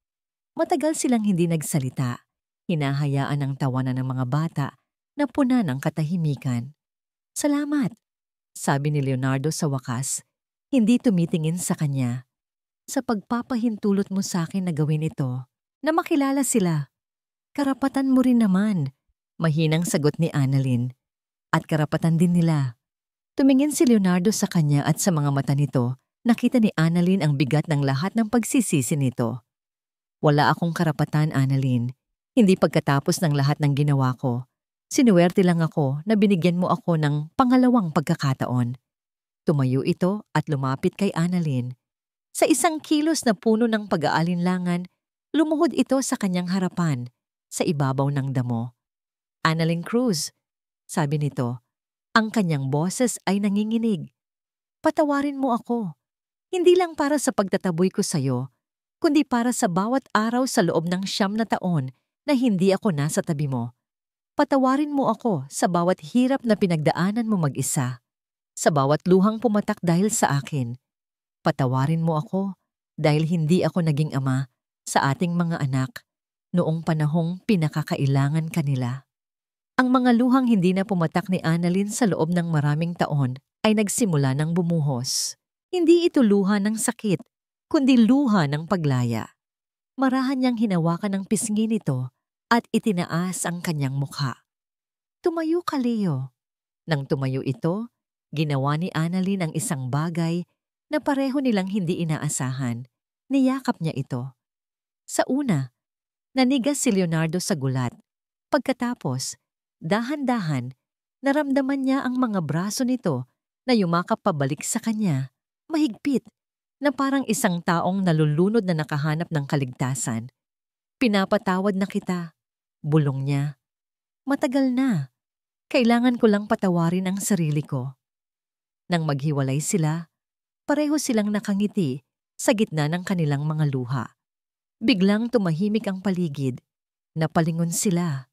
Matagal silang hindi nagsalita. Hinahayaan ang tawanan ng mga bata na puna ng katahimikan. "Salamat," sabi ni Leonardo sa wakas, hindi tumitingin sa kanya. "Sa pagpapahintulot mo sa akin na gawin ito, na makilala sila. Karapatan mo rin naman," mahinang sagot ni Annalyn. "At karapatan din nila." Tumingin si Leonardo sa kanya at sa mga mata nito, nakita ni Annalyn ang bigat ng lahat ng pagsisisi nito. "Wala akong karapatan, Annalyn. Hindi pagkatapos ng lahat ng ginawa ko. Sinuwerte lang ako na binigyan mo ako ng pangalawang pagkakataon." Tumayo ito at lumapit kay Annalyn. Sa isang kilos na puno ng pag-aalinlangan, lumuhod ito sa kanyang harapan, sa ibabaw ng damo. "Annalyn Cruz," sabi nito. Ang kanyang boses ay nanginginig. "Patawarin mo ako. Hindi lang para sa pagtataboy ko sa'yo, kundi para sa bawat araw sa loob ng 9 na taon na hindi ako nasa tabi mo. Patawarin mo ako sa bawat hirap na pinagdaanan mo mag-isa, sa bawat luhang pumatak dahil sa akin. Patawarin mo ako dahil hindi ako naging ama sa ating mga anak noong panahong pinakakailangan kanila." Ang mga luhang hindi na pumatak ni Annalyn sa loob ng maraming taon ay nagsimula ng bumuhos. Hindi ito luha ng sakit, kundi luha ng paglaya. Marahan niyang hinawakan ng pisngi nito at itinaas ang kanyang mukha. "Tumayo ka, Leo." Nang tumayo ito, ginawa ni Annalyn ang isang bagay na pareho nilang hindi inaasahan. Niyakap niya ito. Sa una, nanigas si Leonardo sa gulat. Pagkatapos, dahan-dahan, naramdaman niya ang mga braso nito na yumakap pabalik sa kanya, mahigpit, na parang isang taong nalulunod na nakahanap ng kaligtasan. "Pinapatawad na kita," bulong niya. "Matagal na. Kailangan ko lang patawarin ang sarili ko." Nang maghiwalay sila, pareho silang nakangiti sa gitna ng kanilang mga luha. Biglang tumahimik ang paligid. Napalingon sila.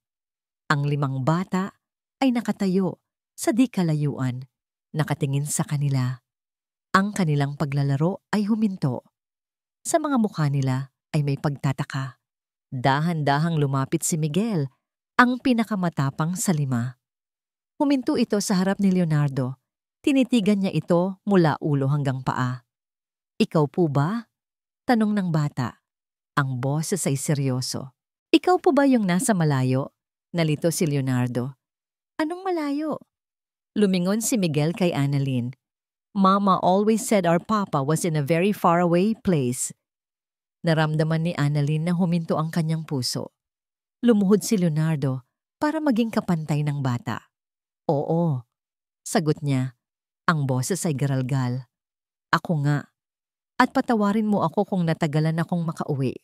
Ang 5 bata ay nakatayo sa di kalayuan, nakatingin sa kanila. Ang kanilang paglalaro ay huminto. Sa mga mukha nila ay may pagtataka. Dahan-dahang lumapit si Miguel, ang pinakamatapang sa 5. Huminto ito sa harap ni Leonardo. Tinitigan niya ito mula ulo hanggang paa. "Ikaw po ba?" tanong ng bata. Ang boses ay seryoso. "Ikaw po ba yung nasa malayo?" Nalito si Leonardo. "Anong malayo?" Lumingon si Miguel kay Annalyn. "Mama always said our papa was in a very faraway place." Naramdaman ni Annalyn na huminto ang kanyang puso. Lumuhod si Leonardo para maging kapantay ng bata. "Oo," sagot niya. Ang boses ay garalgal. "Ako nga. At patawarin mo ako kung natagalan akong makauwi."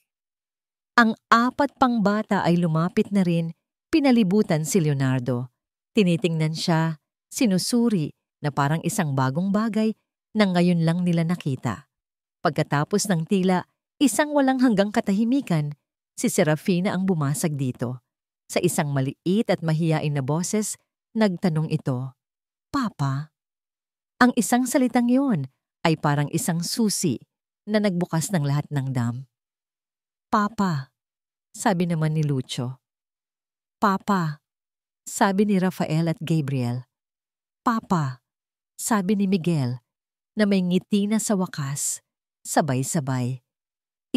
Ang 4 pang bata ay lumapit na rin, pinalibutan si Leonardo. Tinitingnan siya, sinusuri na parang isang bagong bagay na ngayon lang nila nakita. Pagkatapos ng tila isang walang hanggang katahimikan, si Serafina ang bumasag dito. Sa isang maliit at mahiyain na boses, nagtanong ito, "Papa?" Ang isang salitang yon ay parang isang susi na nagbukas ng lahat ng dam. "Papa," sabi naman ni Lucio. "Papa," sabi ni Rafael at Gabriel. "Papa," sabi ni Miguel, na may ngiti na sa wakas, sabay-sabay.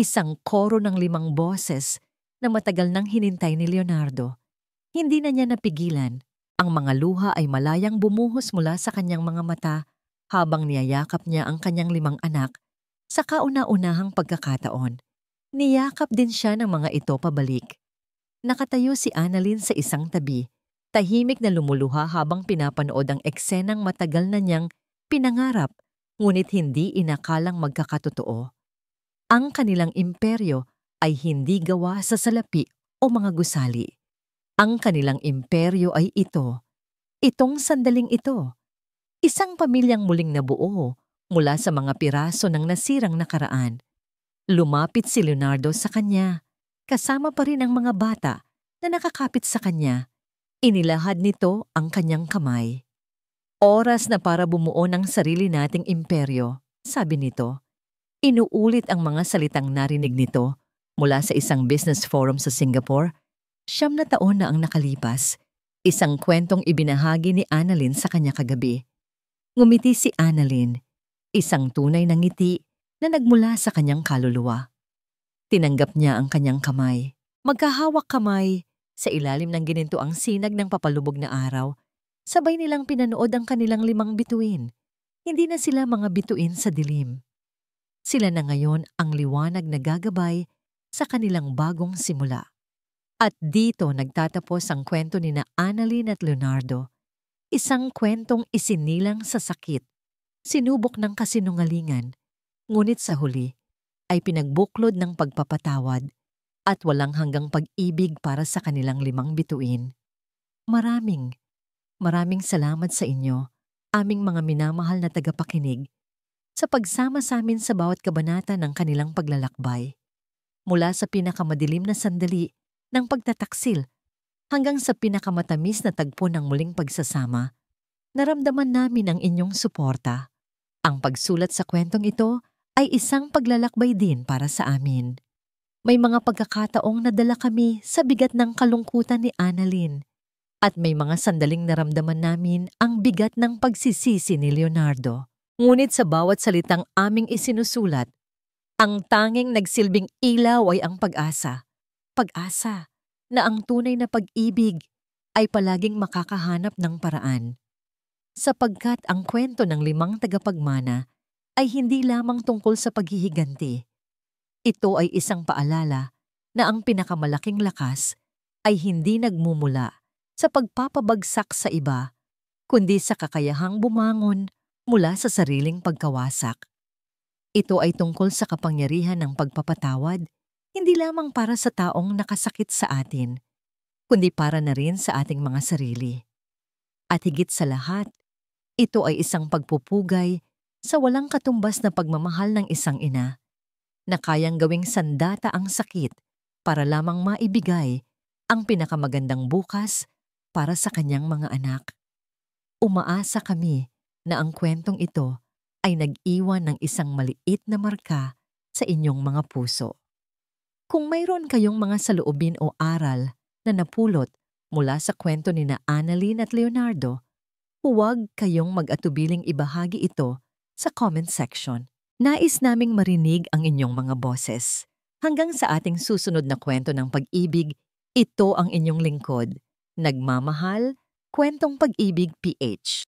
Isang koro ng 5 boses na matagal nang hinintay ni Leonardo. Hindi na niya napigilan. Ang mga luha ay malayang bumuhos mula sa kanyang mga mata habang niyayakap niya ang kanyang 5 anak sa kauna-unahang pagkakataon. Niyakap din siya ng mga ito pabalik. Nakatayo si Annalyn sa isang tabi, tahimik na lumuluha habang pinapanood ang eksenang matagal na niyang pinangarap ngunit hindi inakalang magkakatotoo. Ang kanilang imperyo ay hindi gawa sa salapi o mga gusali. Ang kanilang imperyo ay ito. Itong sandaling ito. Isang pamilyang muling nabuo mula sa mga piraso ng nasirang nakaraan. Lumapit si Leonardo sa kanya, kasama pa rin ang mga bata na nakakapit sa kanya. Inilahad nito ang kanyang kamay. Oras na para bumuo ng sarili nating imperyo, sabi nito. Inuulit ang mga salitang narinig nito mula sa isang business forum sa Singapore. 9 na taon na ang nakalipas. Isang kwentong ibinahagi ni Annalyn sa kanya kagabi. Ngumiti si Annalyn, isang tunay na ngiti na nagmula sa kanyang kaluluwa. Tinanggap niya ang kanyang kamay. Magkahawak kamay sa ilalim ng ginintuang sinag ng papalubog na araw. Sabay nilang pinanood ang kanilang 5 bituin. Hindi na sila mga bituin sa dilim. Sila na ngayon ang liwanag na gagabay sa kanilang bagong simula. At dito nagtatapos ang kwento ni na Annalyn at Leonardo. Isang kwentong isinilang sa sakit, sinubok ng kasinungalingan, ngunit sa huli ay pinagbuklod ng pagpapatawad at walang hanggang pag-ibig para sa kanilang 5 bituin. Maraming salamat sa inyo, aming mga minamahal na tagapakinig, sa pagsama sa amin sa bawat kabanata ng kanilang paglalakbay. Mula sa pinakamadilim na sandali ng pagtataksil hanggang sa pinakamatamis na tagpo ng muling pagsasama, naramdaman namin ang inyong suporta. Ang pagsulat sa kwentong ito ay isang paglalakbay din para sa amin. May mga pagkakataong nadala kami sa bigat ng kalungkutan ni Annalyn at may mga sandaling naramdaman namin ang bigat ng pagsisisi ni Leonardo. Ngunit sa bawat salitang aming isinusulat, ang tanging nagsilbing ilaw ay ang pag-asa. Pag-asa na ang tunay na pag-ibig ay palaging makakahanap ng paraan. Sapagkat ang kwento ng 5 tagapagmana ay hindi lamang tungkol sa paghihiganti. Ito ay isang paalala na ang pinakamalaking lakas ay hindi nagmumula sa pagpapabagsak sa iba, kundi sa kakayahang bumangon mula sa sariling pagkawasak. Ito ay tungkol sa kapangyarihan ng pagpapatawad, hindi lamang para sa taong nakasakit sa atin, kundi para na rin sa ating mga sarili. At higit sa lahat, ito ay isang pagpupugay sa walang katumbas na pagmamahal ng isang ina, na kayang gawing sandata ang sakit para lamang maibigay ang pinakamagandang bukas para sa kanyang mga anak. Umaasa kami na ang kwentong ito ay nag-iwan ng isang maliit na marka sa inyong mga puso. Kung mayroon kayong mga saloobin o aral na napulot mula sa kwento ni na Annalyn at Leonardo, huwag kayong mag-atubiling ibahagi ito sa comment section. Nais naming marinig ang inyong mga boses. Hanggang sa ating susunod na kwento ng pag-ibig, ito ang inyong lingkod. Nagmamahal, Kwentong Pag-ibig PH.